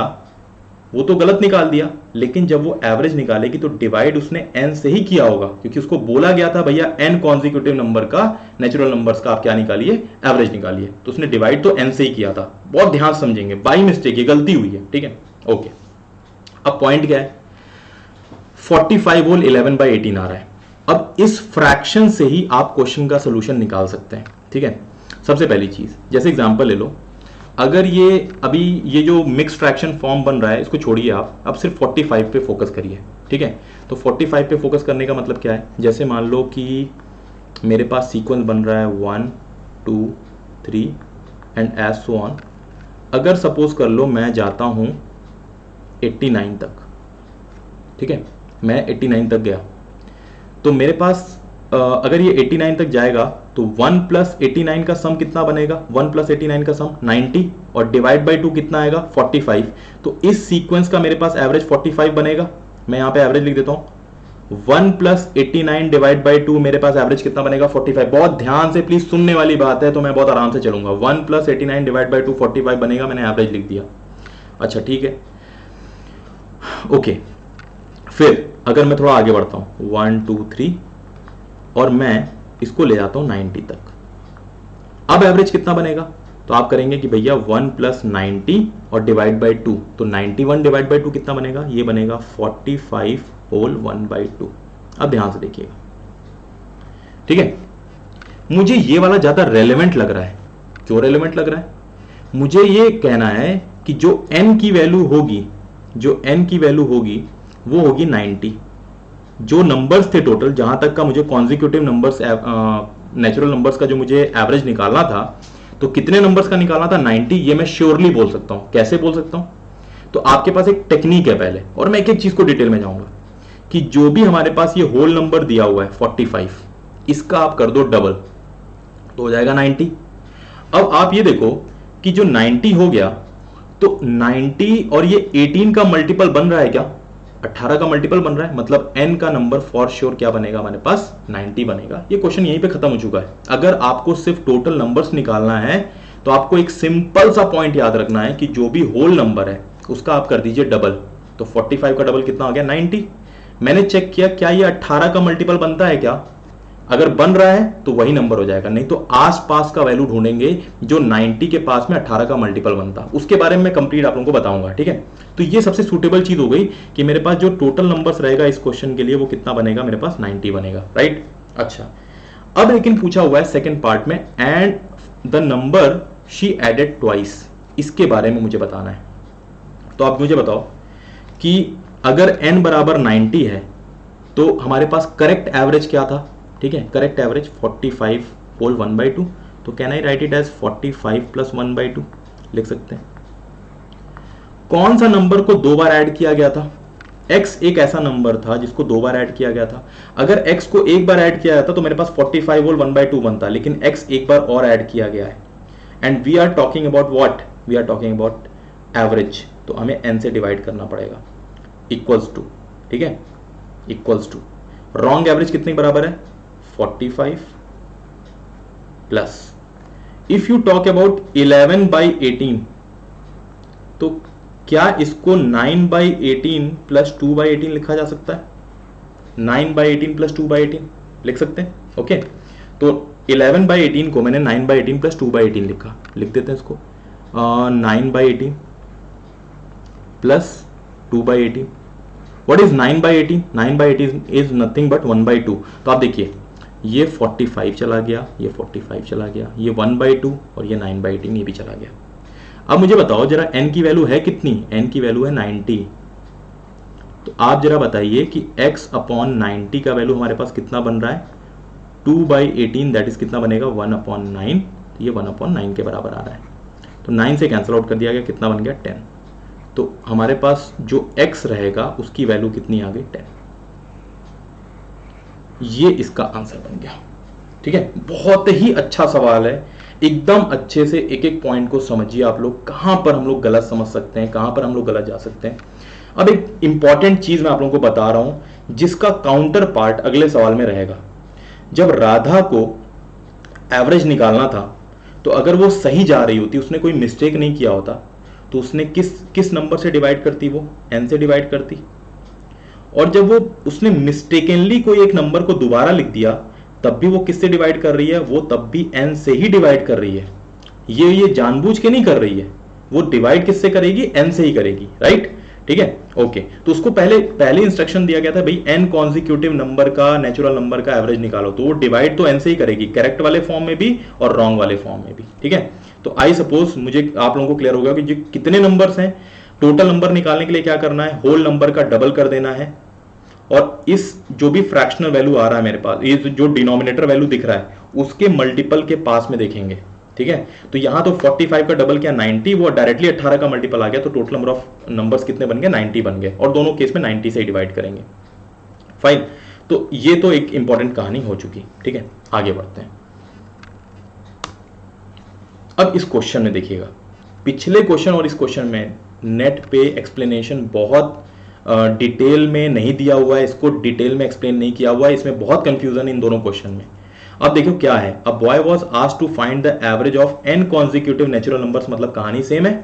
वो तो गलत निकाल दिया, लेकिन जब वो एवरेज निकालेगी तो डिवाइड उसने n से ही किया होगा, क्योंकि उसको बोला गया था भैया n कॉन्जिक्यूटिव नंबर का, नेचुरल नंबर्स का आप क्या निकालिए, एवरेज निकालिए, तो उसने डिवाइड तो n से ही किया था। बहुत ध्यान समझेंगे, बाई मिस्टेक, ये गलती हुई है, ठीक है, ओके। अब पॉइंट क्या है, 45 होल 11/18 आ रहा है। अब इस फ्रैक्शन से ही आप क्वेश्चन का सोल्यूशन निकाल सकते हैं, ठीक है। सबसे पहली चीज, जैसे एग्जांपल ले लो, अगर ये अभी ये जो मिक्स फ्रैक्शन फॉर्म बन रहा है इसको छोड़िए, आप अब सिर्फ 45 पे फोकस करिए, ठीक है। तो 45 पे फोकस करने का मतलब क्या है, जैसे मान लो कि मेरे पास सीक्वेंस बन रहा है 1 2 3 एंड एज सो ऑन। अगर सपोज कर लो मैं जाता हूं 89 तक, ठीक है, मैं 89 तक गया, तो मेरे पास अगर ये 89 तक जाएगा तो 1 प्लस 89 का सम कितना बनेगा, 1 प्लस 89 का सम 90, और डिवाइड बाई 2 कितना आएगा 45। तो इस सीक्वेंस का मेरे पास एवरेज 45 बनेगा। मैं यहां पे एवरेज लिख देता हूं, 1 प्लस 89 डिवाइड बाई 2, मेरे पास एवरेज कितना बनेगा 45। बहुत ध्यान से प्लीज सुनने वाली बात है, तो मैं बहुत आराम से चलूंगा। 1 प्लस 89 डिवाइड बाई 2 45 बनेगा, मैंने एवरेज लिख दिया। अच्छा ठीक है, ओके। फिर अगर मैं थोड़ा आगे बढ़ता हूं 1 2 3 और मैं इसको ले जाता हूं 90 तक, अब एवरेज कितना बनेगा, तो आप करेंगे कि भैया 1 प्लस 90 और डिवाइड बाई 2, तो 91 डिवाइड बाई 2 कितना बनेगा, ये बनेगा 45 होल 1/2। अब ध्यान से देखिएगा, ठीक है। मुझे ये वाला ज्यादा रेलेवेंट लग रहा है। क्यों रेलेवेंट लग रहा है, मुझे ये कहना है कि जो n की वैल्यू होगी, जो n की वैल्यू होगी वो होगी 90। जो नंबर्स थे टोटल, जहां तक का मुझे कॉन्जिक्यूटिव नंबर्स, नेचुरल नंबर्स का जो मुझे एवरेज निकालना था, तो कितने नंबर्स का निकालना था 90। ये मैं श्योरली बोल सकता हूं। कैसे बोल सकता हूं, तो आपके पास एक टेक्निक है पहले, और मैं एक एक चीज को डिटेल में जाऊंगा कि जो भी हमारे पास ये होल नंबर दिया हुआ है 45, इसका आप कर दो डबल, तो हो जाएगा 90। अब आप ये देखो कि जो 90 हो गया, तो 90 और ये 18 का मल्टीपल बन रहा है क्या, 18 का मल्टीपल बन रहा है, मतलब n का नंबर फॉर श्योर क्या बनेगा हमारे पास, 90 बनेगा। ये क्वेश्चन यहीं पे खत्म हो चुका है। अगर आपको सिर्फ टोटल नंबर्स निकालना है तो आपको एक सिंपल सा पॉइंट याद रखना है कि जो भी होल नंबर है उसका आप कर दीजिए डबल। तो 45 का डबल कितना आ गया 90। मैंने चेक किया क्या ये 18 का मल्टीपल बनता है क्या, अगर बन रहा है तो वही नंबर हो जाएगा, नहीं तो आसपास का वैल्यू ढूंढेंगे जो 90 के पास में 18 का मल्टीपल बनता, उसके बारे में मैं कंप्लीट आप लोगों को बताऊंगा, ठीक है। तो ये सबसे सूटेबल चीज हो गई कि मेरे पास जो टोटल नंबर्स रहेगा इस क्वेश्चन के लिए वो कितना बनेगा, मेरे पास 90 बनेगा, राइट। अच्छा, अब लेकिन पूछा हुआ है सेकेंड पार्ट में, and the number she added twice, इसके बारे में मुझे बताना है। तो आप मुझे बताओ कि अगर n बराबर 90 है तो हमारे पास करेक्ट एवरेज क्या था, ठीक है। करेक्ट एवरेज 45 होल 1/2, तो can I write it as 45 plus 1/2 लिख सकते हैं। कौन सा नंबर को 2 बार ऐड किया गया था, x एक ऐसा नंबर था जिसको 2 बार ऐड किया गया था। अगर x को एक बार ऐड किया जाता तो मेरे पास 45 होल 1/2 बनता, लेकिन x एक बार और ऐड किया गया है। And we are talking about what, we are talking about average, तो हमें n से डिवाइड करना पड़ेगा, इक्वल्स टू, ठीक है, इक्वल्स टू रॉन्ग एवरेज कितने बराबर है 45 plus, if you talk about 11/18, तो क्या इसको 9/18 प्लस 2/18 लिखा जा सकता है? 9/18 प्लस 2/18 लिख सकते हैं। ओके, तो 11/18 को मैंने 9/18 प्लस 2/18 लिखा, लिख देते हैं इसको 9/18 plus 2/18। What is 9/18? 9/18 is nothing but 1/2। तो आप देखिए ये 45 चला गया, ये 45 चला गया, ये 1/2 और ये 9/18 ये भी चला गया। अब मुझे बताओ जरा n की वैल्यू है कितनी? n की वैल्यू है 90। तो आप जरा बताइए कि x अपॉन 90 का वैल्यू हमारे पास कितना बन रहा है? 2/18 दैट इज कितना बनेगा? 1/9। ये 1/9 के बराबर आ रहा है, तो 9 से कैंसिल आउट कर दिया गया, कितना बन गया? 10। तो हमारे पास जो x रहेगा उसकी वैल्यू कितनी आ गई? 10। ये इसका आंसर बन गया। ठीक है, बहुत ही अच्छा सवाल है, एकदम अच्छे से एक एक पॉइंट को समझिए आप लोग, कहां पर हम लोग गलत समझ सकते हैं, कहां पर हम लोग गलत जा सकते हैं। अब एक इंपॉर्टेंट चीज मैं आप लोगों को बता रहा हूं जिसका काउंटर पार्ट अगले सवाल में रहेगा। जब राधा को एवरेज निकालना था तो अगर वो सही जा रही होती, उसने कोई मिस्टेक नहीं किया होता, तो उसने किस नंबर से डिवाइड करती? वो n से डिवाइड करती। और जब वो उसने मिस्टेकनली कोई एक नंबर को दोबारा लिख दिया, तब भी वो किससे डिवाइड कर रही है? वो तब भी n से ही डिवाइड कर रही है। ये जानबूझ के नहीं कर रही है, वो डिवाइड किससे करेगी? n से ही करेगी, राइट? ठीक है, ओके। तो उसको पहले इंस्ट्रक्शन दिया गया था भाई n कॉन्जिक्यूटिव नंबर का, नेचुरल नंबर का एवरेज निकालो, तो वो डिवाइड तो n से ही करेगी, करेक्ट वाले फॉर्म में भी और रॉन्ग वाले फॉर्म में भी। ठीक है, तो आई सपोज मुझे आप लोगों को क्लियर होगा कि जो कितने नंबर्स हैं, टोटल नंबर निकालने के लिए क्या करना है? होल नंबर का डबल कर देना है, और इस जो भी फ्रैक्शनल वैल्यू आ रहा है मेरे पास, ये जो डिनोमिनेटर वैल्यू दिख रहा है उसके मल्टीपल के पास में देखेंगे। ठीक है, तो यहां तो 45 का डबल किया 90, वो डायरेक्टली 18 का मल्टीपल आ गया, तो टोटल नंबर ऑफ नंबर्स कितने बन गए? 90 बन गए, और दोनों केस में 90 से ही डिवाइड करेंगे। फाइन, तो ये तो एक इंपॉर्टेंट कहानी हो चुकी। ठीक है, आगे बढ़ते हैं। अब इस क्वेश्चन में देखिएगा, पिछले क्वेश्चन और इस क्वेश्चन में नेट पे एक्सप्लेनेशन बहुत डिटेल में नहीं दिया हुआ है, इसको डिटेल में एक्सप्लेन नहीं किया हुआ है, इसमें बहुत कंफ्यूजन इन दोनों क्वेश्चन में। अब देखो क्या है, a boy was asked to find the average of n consecutive natural numbers, मतलब कहानी सेम है,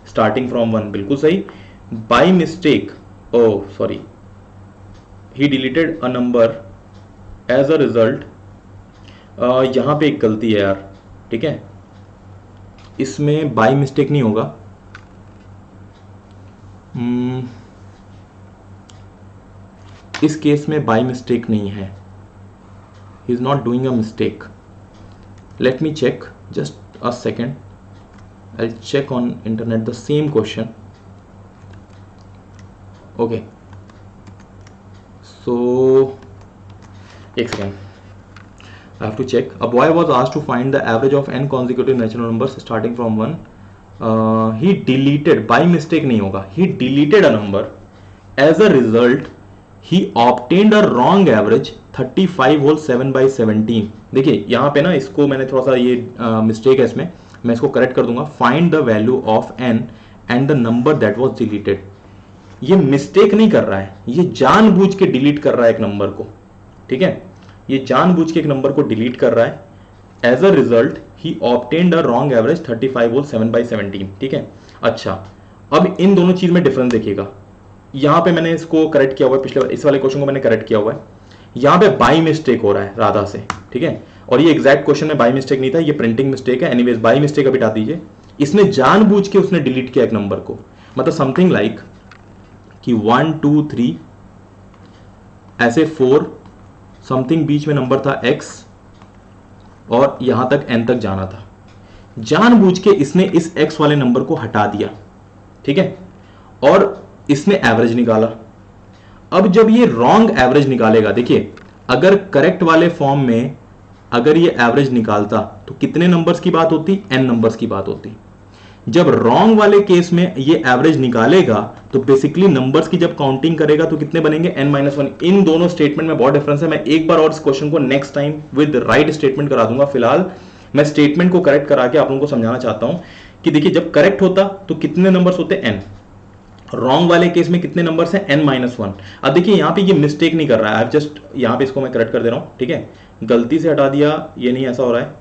स्टार्टिंग फ्रॉम 1, बिल्कुल सही। By mistake, oh sorry, he deleted a number as a result, यहां पे एक गलती है यार। ठीक है, इसमें बाय मिस्टेक नहीं होगा, इस केस में बाय मिस्टेक नहीं है, he is not doing a mistake. Let me check, just a second, I'll check on internet the same question. Okay, so एक second, I have to check. A boy was asked to find the average of n consecutive natural numbers starting from 1. He deleted, by mistake नहीं होगा, he deleted a number, as a result he obtained a wrong average 35 whole 7/17। देखिए यहाँ पे ना, इसको मैंने थोड़ा सा ये मिस्टेक है इसमें, मैं इसको करेक्ट कर दूंगा। Find the value of n and the number that was deleted. ये मिस्टेक नहीं कर रहा है, ये जानबूझ के डिलीट कर रहा है एक नंबर को। ठीक है, ये जानबूझ के एक नंबर को डिलीट कर रहा है। As a result he obtained a wrong average 35 whole 7/17। ठीक है, अच्छा अब इन दोनों चीज में डिफरेंस देखिएगा। यहां पे मैंने इसको करेक्ट किया हुआ है, पिछले इस वाले क्वेश्चन को मैंने करेक्ट किया हुआ है, यहां पे बाई मिस्टेक हो रहा है राधा से। ठीक है, और ये एग्जैक्ट क्वेश्चन में बाई मिस्टेक नहीं था, ये प्रिंटिंग मिस्टेक है। एनीवेज बाई मिस्टेक अभी हटा दीजिए, इसने जानबूझ के उसने डिलीट किया एक नंबर को, मतलब समथिंग लाइक कि 1 2 3 ऐसे 4 समथिंग बीच में नंबर था x, और यहां तक n तक जाना था, जानबूझ के इसने इस x वाले नंबर को हटा दिया। ठीक है, और इसने एवरेज निकाला। अब जब ये रॉन्ग एवरेज निकालेगा, देखिए अगर करेक्ट वाले फॉर्म में अगर ये एवरेज निकालता तो कितने नंबर्स की बात होती? n नंबर्स की बात होती। जब रॉन्ग वाले केस में ये एवरेज निकालेगा तो बेसिकली नंबर्स की जब काउंटिंग करेगा तो कितने बनेंगे? n-1। इन दोनों स्टेटमेंट में बहुत डिफरेंस है। मैं एक बार और इस क्वेश्चन को next time with right statement करा दूंगा। फिलहाल मैं स्टेटमेंट को करेक्ट करा के आप लोगों को समझाना चाहता हूं कि देखिए जब करेक्ट होता तो कितने नंबर्स होते? n। रॉन्ग वाले केस में कितने नंबर्स हैं? n-1। अब देखिए यहां पे ये मिस्टेक नहीं कर रहा है, जस्ट यहां पे इसको मैं करेक्ट कर दे रहा हूं। ठीक है, गलती से हटा दिया, ये नहीं ऐसा हो रहा है,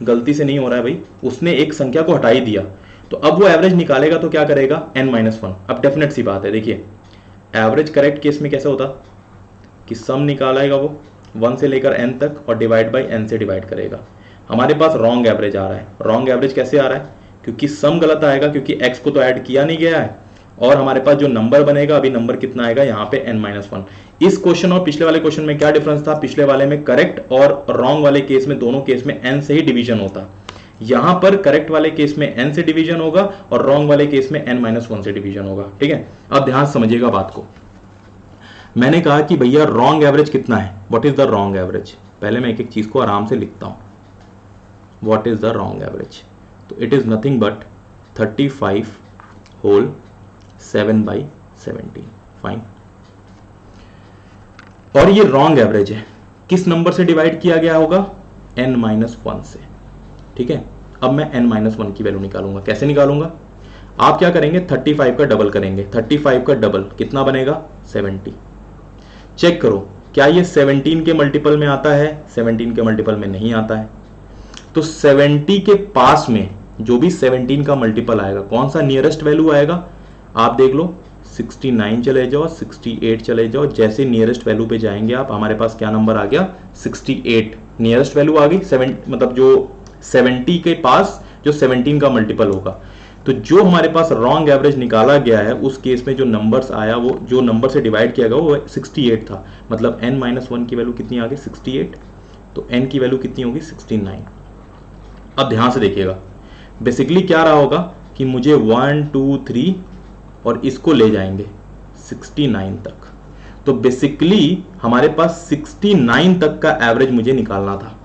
गलती से नहीं हो रहा है भाई, उसने एक संख्या को हटा ही दिया। तो अब वो एवरेज निकालेगा तो क्या करेगा, n-1। अब डेफिनेट सी बात है, देखिए एवरेज करेक्ट केस में कैसे होता कि सम निकालेगा वो 1 से लेकर n तक और डिवाइड बाई n से डिवाइड करेगा। हमारे पास रॉन्ग एवरेज आ रहा है। रॉन्ग एवरेज कैसे आ रहा है, क्योंकि सम गलत आएगा, क्योंकि x को तो ऐड किया नहीं गया है, और हमारे पास जो नंबर बनेगा अभी नंबर कितना आएगा यहाँ पे n-1। इस क्वेश्चन और पिछले वाले क्वेश्चन में क्या डिफरेंस था, पिछले वाले में करेक्ट और रॉन्ग वाले केस में दोनों केस में n से ही डिवीजन होता, यहां पर करेक्ट वाले केस में n से डिवीजन होगा और रॉन्ग वाले केस में n-1 से डिवीजन होगा। ठीक है, अब ध्यान समझिएगा बात को। मैंने कहा कि भैया रॉन्ग एवरेज कितना है, what is the wrong average. पहले मैं एक एक चीज को आराम से लिखता हूं, what is the wrong average. तो it is nothing but 35 whole 7/17। Fine, और ये रॉन्ग एवरेज है, किस नंबर से डिवाइड किया गया होगा, n-1 से। ठीक है, अब मैं n-1 की वैल्यू निकालूंगा। कैसे निकालूंगा, आप क्या करेंगे, 35 का डबल करेंगे। 35 का डबल कितना बनेगा, 70। चेक करो क्या ये 17 के मल्टीपल में आता है, 17 के मल्टीपल में नहीं आता है। तो 70 के पास में जो भी 17 का मल्टीपल आएगा, कौन सा नियरेस्ट वैल्यू आएगा, आप देख लो 69 चले जाओ, 68 चले जाओ, जैसे नियरेस्ट वैल्यू पे जाएंगे आप, हमारे पास क्या नंबर आ गया, 68 नियरेस्ट वैल्यू आ गई। मतलब जो 70 के पास जो 17 का मल्टीपल होगा। तो जो हमारे पास रॉन्ग एवरेज निकाला गया है उस केस में जो नंबर्स आया, वो जो नंबर से डिवाइड किया गया वो 68 था। मतलब n-1 की वैल्यू कितनी आ गई, 68। तो n की वैल्यू कितनी होगी, 69। अब ध्यान से देखिएगा, बेसिकली क्या रहा होगा कि मुझे 1 2 3 और इसको ले जाएंगे 69 तक। तो बेसिकली हमारे पास 69 तक का एवरेज मुझे निकालना था।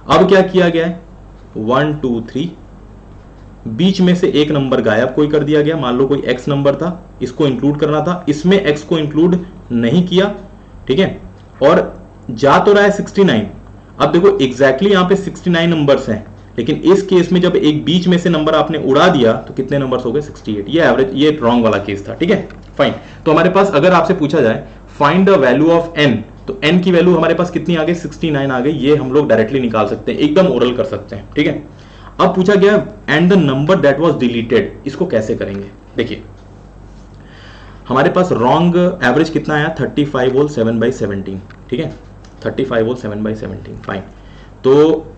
अब क्या किया गया है, 1 2 3, बीच में से एक नंबर गायब कोई कर दिया गया। मान लो कोई x नंबर था, इसको इंक्लूड करना था, इसमें x को इंक्लूड नहीं किया। ठीक है, और जा तो रहा है 69। अब देखो एग्जैक्टली यहां पे 69 नंबर्स हैं, लेकिन इस केस में जब एक बीच में से नंबर आपने उड़ा दिया तो कितने नंबर्स हो गए, 68। ये एवरेज, ये रॉन्ग वाला केस था। ठीक है, फाइन। तो हमारे पास अगर आपसे पूछा जाए find the value of n, तो n की वैल्यू हमारे पास कितनी आ गई, 69 आ गई। ये हम लोग डायरेक्टली निकाल सकते हैं, एकदम ओरल कर सकते हैं। ठीक है, अब पूछा गया and the number that was deleted, इसको कैसे करेंगे। देखिए हमारे पास रॉन्ग एवरेज कितना आया, 35 होल 7/17। ठीक है, 35 होल 7/17। फाइन, तो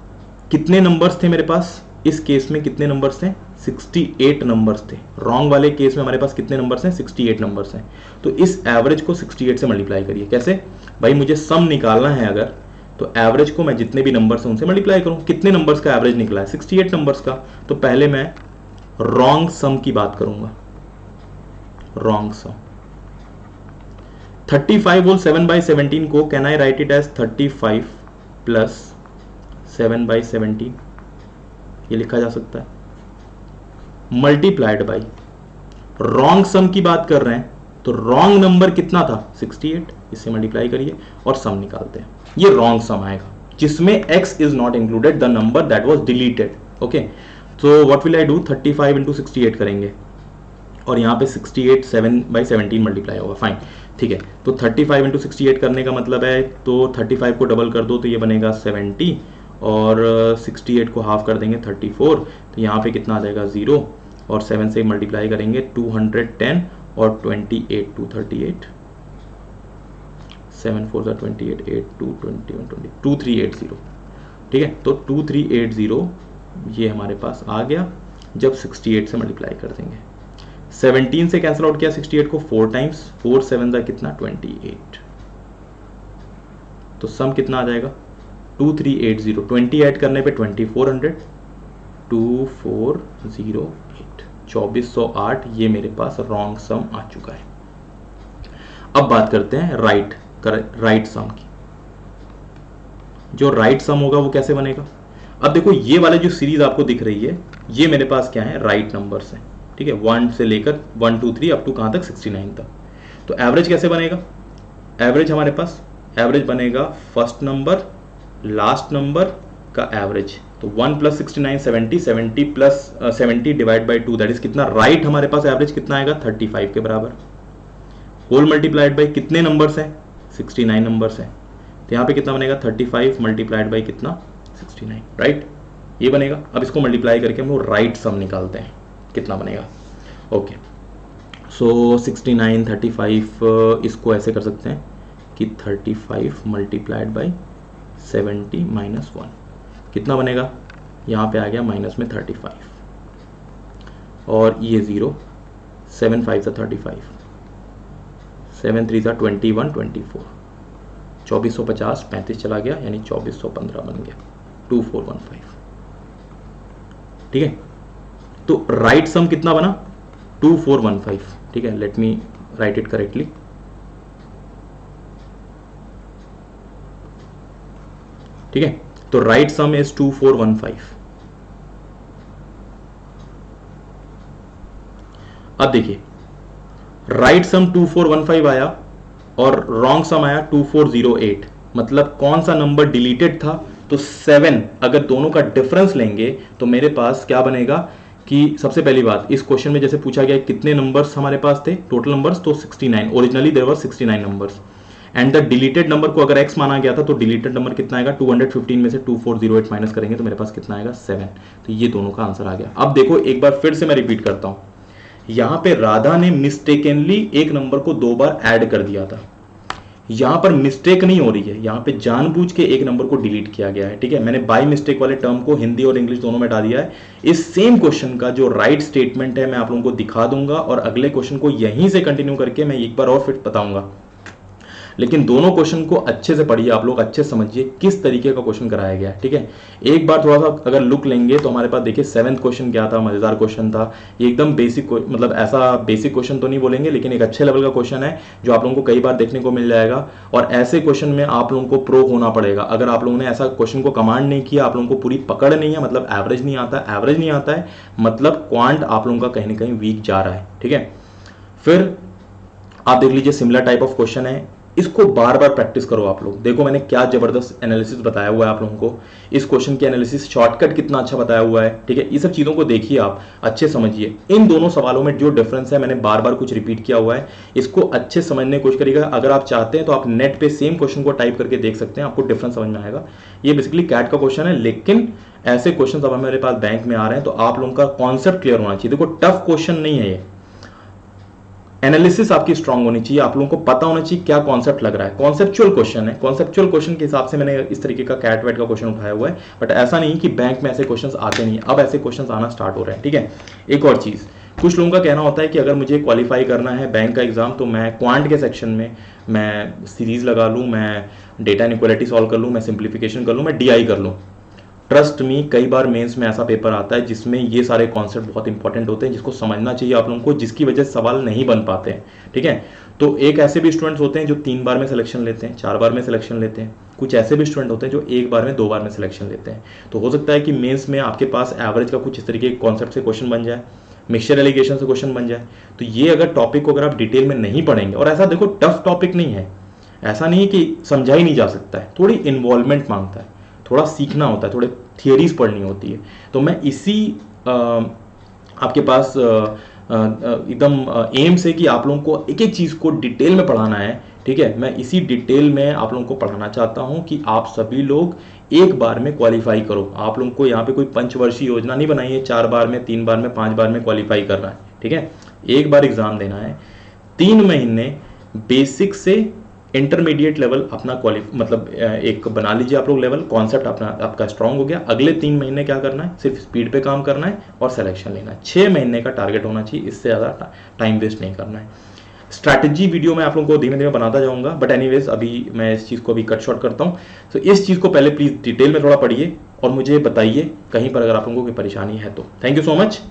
कितने नंबर्स थे मेरे पास, इस केस में कितने नंबर्स थे, 68 नंबर्स थे। रॉन्ग वाले केस में हमारे पास कितने नंबर्स हैं, 68 नंबर्स हैं। तो इस एवरेज को 68 से मल्टीप्लाई करिए। कैसे भाई, मुझे सम निकालना है अगर, तो एवरेज को मैं जितने भी नंबर्स हैं उनसे मल्टीप्लाई करूं। कितने नंबर्स का एवरेज निकला है, 68 नंबर्स का। तो पहले मैं रॉन्ग सम की बात करूंगा, रॉन्ग सम। 35 होल 7/17 को can I write it as 35 plus 7/17, ये लिखा जा सकता है, मल्टीप्लाइड बाई रॉन्ग सम की बात कर रहे हैं, तो रॉन्ग नंबर कितना था, 68, इससे मल्टीप्लाई करिए और सम निकालते हैं। ये रॉन्ग सम आएगा जिसमें x is not included, the number that was deleted. Okay, तो what will I do, 35 into 68 करेंगे और यहाँ पे 68 7/17 मल्टीप्लाई होगा। फाइन, ठीक है, तो 35 इंटू 68 करने का मतलब है, तो 35 को डबल कर दो तो ये बनेगा 70, और 68 को हाफ कर देंगे 34, तो यहाँ पे कितना आ जाएगा 0, और 7 से मल्टीप्लाई करेंगे 210 और 28 238, 7 4 28, 8 2 21 20, 2380। ठीक है, तो 2380 ये हमारे पास आ गया जब 68 से मल्टीप्लाई कर देंगे। 17 से कैंसिल आउट किया 68 को 4 टाइम्स, 4 7 का कितना 28, तो सम कितना आ जाएगा 2380, 20 ऐड करने पे 2400, 2408, 2408। ये मेरे पास रॉन्ग सम आ चुका है। अब बात करते हैं राइट सम की। जो राइट सम होगा वो कैसे बनेगा, अब देखो ये वाले जो सीरीज आपको दिख रही है, ये मेरे पास क्या है, राइट नंबर्स हैं। ठीक है, 1 से लेकर 1 2 3 अप टू कहां तक, 69 तक। तो एवरेज कैसे बनेगा, एवरेज हमारे पास एवरेज बनेगा फर्स्ट नंबर लास्ट नंबर का एवरेज। तो 1 plus 69 70, 70 plus 70 divide by 2, that is कितना, राइट हमारे पास एवरेज कितना आएगा 35 के बराबर, होल मल्टीप्लाइड बाई कितने नंबर्स हैं, 69 नंबर्स हैं। तो यहाँ पे कितना बनेगा 35 मल्टीप्लाइड बाई कितना 69, राइट, ये बनेगा। अब इसको मल्टीप्लाई करके हम लोग राइट सम निकालते हैं। कितना बनेगा। ओके, सो 69 35 इसको ऐसे कर सकते हैं कि 35 मल्टीप्लाइड बाई 70 माइनस 1 कितना बनेगा, यहाँ पे आ गया माइनस में 35 और ये 0, 7 5 सा 35, 7 3 सा 21 24, 2450 35 चला गया यानी 2415 बन गया 2415। ठीक है, तो राइट सम कितना बना 2415। ठीक है, let me right it correctly. ठीक है, तो राइट सम इज 2415। अब देखिए राइट सम 2415 आया और रॉन्ग सम आया 2408, मतलब कौन सा नंबर डिलीटेड था, तो 7। अगर दोनों का डिफरेंस लेंगे तो मेरे पास क्या बनेगा कि सबसे पहली बात इस क्वेश्चन में जैसे पूछा गया कितने नंबर्स हमारे पास थे टोटल नंबर्स, तो 69, originally there were 69 numbers and the deleted number को अगर x माना गया था तो डिलीटेड नंबर कितना आएगा 215 में से 2408 माइनस करेंगे तो मेरे पास कितना आएगा 7। तो ये दोनों का आंसर आ गया। अब देखो एक बार फिर से मैं रिपीट करता हूं, यहां पे राधा ने मिस्टेकनली एक नंबर को 2 बार ऐड कर दिया था, यहां पर मिस्टेक नहीं हो रही है, यहां पे जानबूझ के एक नंबर को डिलीट किया गया है। ठीक है, मैंने बाय मिस्टेक वाले टर्म को हिंदी और इंग्लिश दोनों में डाल दिया है। इस सेम क्वेश्चन का जो राइट स्टेटमेंट है मैं आप लोगों को दिखा दूंगा और अगले क्वेश्चन को यहीं से कंटिन्यू करके मैं एक बार और फिर बताऊंगा, लेकिन दोनों क्वेश्चन को अच्छे से पढ़िए, आप लोग अच्छे से समझिए किस तरीके का क्वेश्चन कराया गया है। ठीक है, एक बार थोड़ा सा अगर लुक लेंगे तो हमारे पास देखिए 7th क्वेश्चन क्या था, मजेदार क्वेश्चन था, ये एकदम बेसिक, मतलब ऐसा बेसिक क्वेश्चन तो नहीं बोलेंगे लेकिन एक अच्छे लेवल का क्वेश्चन है जो आप लोगों को कई बार देखने को मिल जाएगा। और ऐसे क्वेश्चन में आप लोगों को प्रो होना पड़ेगा। अगर आप लोगों ने ऐसा क्वेश्चन को कमांड नहीं किया, आप लोगों को पूरी पकड़ नहीं है, मतलब एवरेज नहीं आता है, मतलब क्वांट आप लोगों का कहीं ना कहीं वीक जा रहा है। ठीक है, फिर आप देख लीजिए सिमिलर टाइप ऑफ क्वेश्चन है, इसको बार बार प्रैक्टिस करो आप लोग। देखो मैंने क्या जबरदस्त एनालिसिस बताया हुआ है आप लोगों को, इस क्वेश्चन की एनालिसिस शॉर्टकट कितना अच्छा बताया हुआ है। ठीक है, ये सब चीजों को देखिए, आप अच्छे समझिए। इन दोनों सवालों में जो डिफरेंस है मैंने बार बार कुछ रिपीट किया हुआ है, इसको अच्छे समझने की कोशिश करिएगा। अगर आप चाहते हैं तो आप नेट पे सेम क्वेश्चन को टाइप करके देख सकते हैं, आपको डिफरेंस समझ में आएगा। ये बेसिकली कैट का क्वेश्चन है, लेकिन ऐसे क्वेश्चन अब हमारे पास बैंक में आ रहे हैं तो आप लोगों का कॉन्सेप्ट क्लियर होना चाहिए। देखो टफ क्वेश्चन नहीं है ये, एनालिसिस आपकी स्ट्रांग होनी चाहिए, आप लोगों को पता होना चाहिए क्या कॉन्सेप्ट लग रहा है। कॉन्सेप्चुअल क्वेश्चन है, कॉन्सेप्चुअल क्वेश्चन के हिसाब से मैंने इस तरीके का कैट वेट का क्वेश्चन उठाया हुआ है, बट ऐसा नहीं कि बैंक में ऐसे क्वेश्चंस आते नहीं, अब ऐसे क्वेश्चंस आना स्टार्ट हो रहे हैं। ठीक है, एक और चीज, कुछ लोगों का कहना होता है कि अगर मुझे क्वालिफाई करना है बैंक का एग्जाम तो मैं क्वांट के सेक्शन में मैं सीरीज लगा लूँ, मैं डेटा इनइक्वालिटी सॉल्व कर लूँ, मैं सिंप्लीफिकेशन कर लूँ, मैं DI कर लूँ। ट्रस्ट मी, कई बार मेंस में ऐसा पेपर आता है जिसमें ये सारे कॉन्सेप्ट बहुत इंपॉर्टेंट होते हैं, जिसको समझना चाहिए आप लोगों को, जिसकी वजह से सवाल नहीं बन पाते हैं। ठीक है, तो एक ऐसे भी स्टूडेंट्स होते हैं जो 3 बार में सिलेक्शन लेते हैं, 4 बार में सिलेक्शन लेते हैं, कुछ ऐसे भी स्टूडेंट होते हैं जो 1 बार में 2 बार में सिलेक्शन लेते हैं। तो हो सकता है कि मेंस में आपके पास एवरेज का कुछ इस तरीके के कॉन्सेप्ट से क्वेश्चन बन जाए, मिक्सचर एलिगेशन से क्वेश्चन बन जाए। तो ये अगर टॉपिक को अगर आप डिटेल में नहीं पढ़ेंगे, और ऐसा देखो टफ टॉपिक नहीं है, ऐसा नहीं कि समझा ही नहीं जा सकता है, थोड़ी इन्वॉल्वमेंट मांगता है, थोड़ा सीखना होता है, थोड़े थियरीज पढ़नी होती है। तो मैं इसी आपके पास एकदम एम से कि आप लोगों को एक एक चीज़ को डिटेल में पढ़ाना है। ठीक है, मैं इसी डिटेल में आप लोगों को पढ़ाना चाहता हूं कि आप सभी लोग एक बार में क्वालिफाई करो। आप लोगों को यहाँ पे कोई पंचवर्षीय योजना नहीं बनाई है, 4 बार में, 3 बार में, 5 बार में क्वालिफाई करना है। ठीक है, एक बार एग्जाम देना है, 3 महीने बेसिक से इंटरमीडिएट लेवल अपना मतलब एक बना लीजिए आप लोग लेवल, कॉन्सेप्ट अपना आपका स्ट्रांग हो गया। अगले 3 महीने क्या करना है, सिर्फ स्पीड पे काम करना है और सिलेक्शन लेना है। 6 महीने का टारगेट होना चाहिए, इससे ज़्यादा टाइम वेस्ट नहीं करना है। स्ट्रैटेजी वीडियो मैं आप लोगों को धीमे धीमे बनाता जाऊंगा, बट एनीवेज अभी मैं इस चीज़ को अभी कट शॉर्ट करता हूँ। तो इस चीज़ को पहले प्लीज़ डिटेल में थोड़ा पढ़िए और मुझे बताइए कहीं पर अगर आप लोगों को कोई परेशानी है तो। Thank you so much.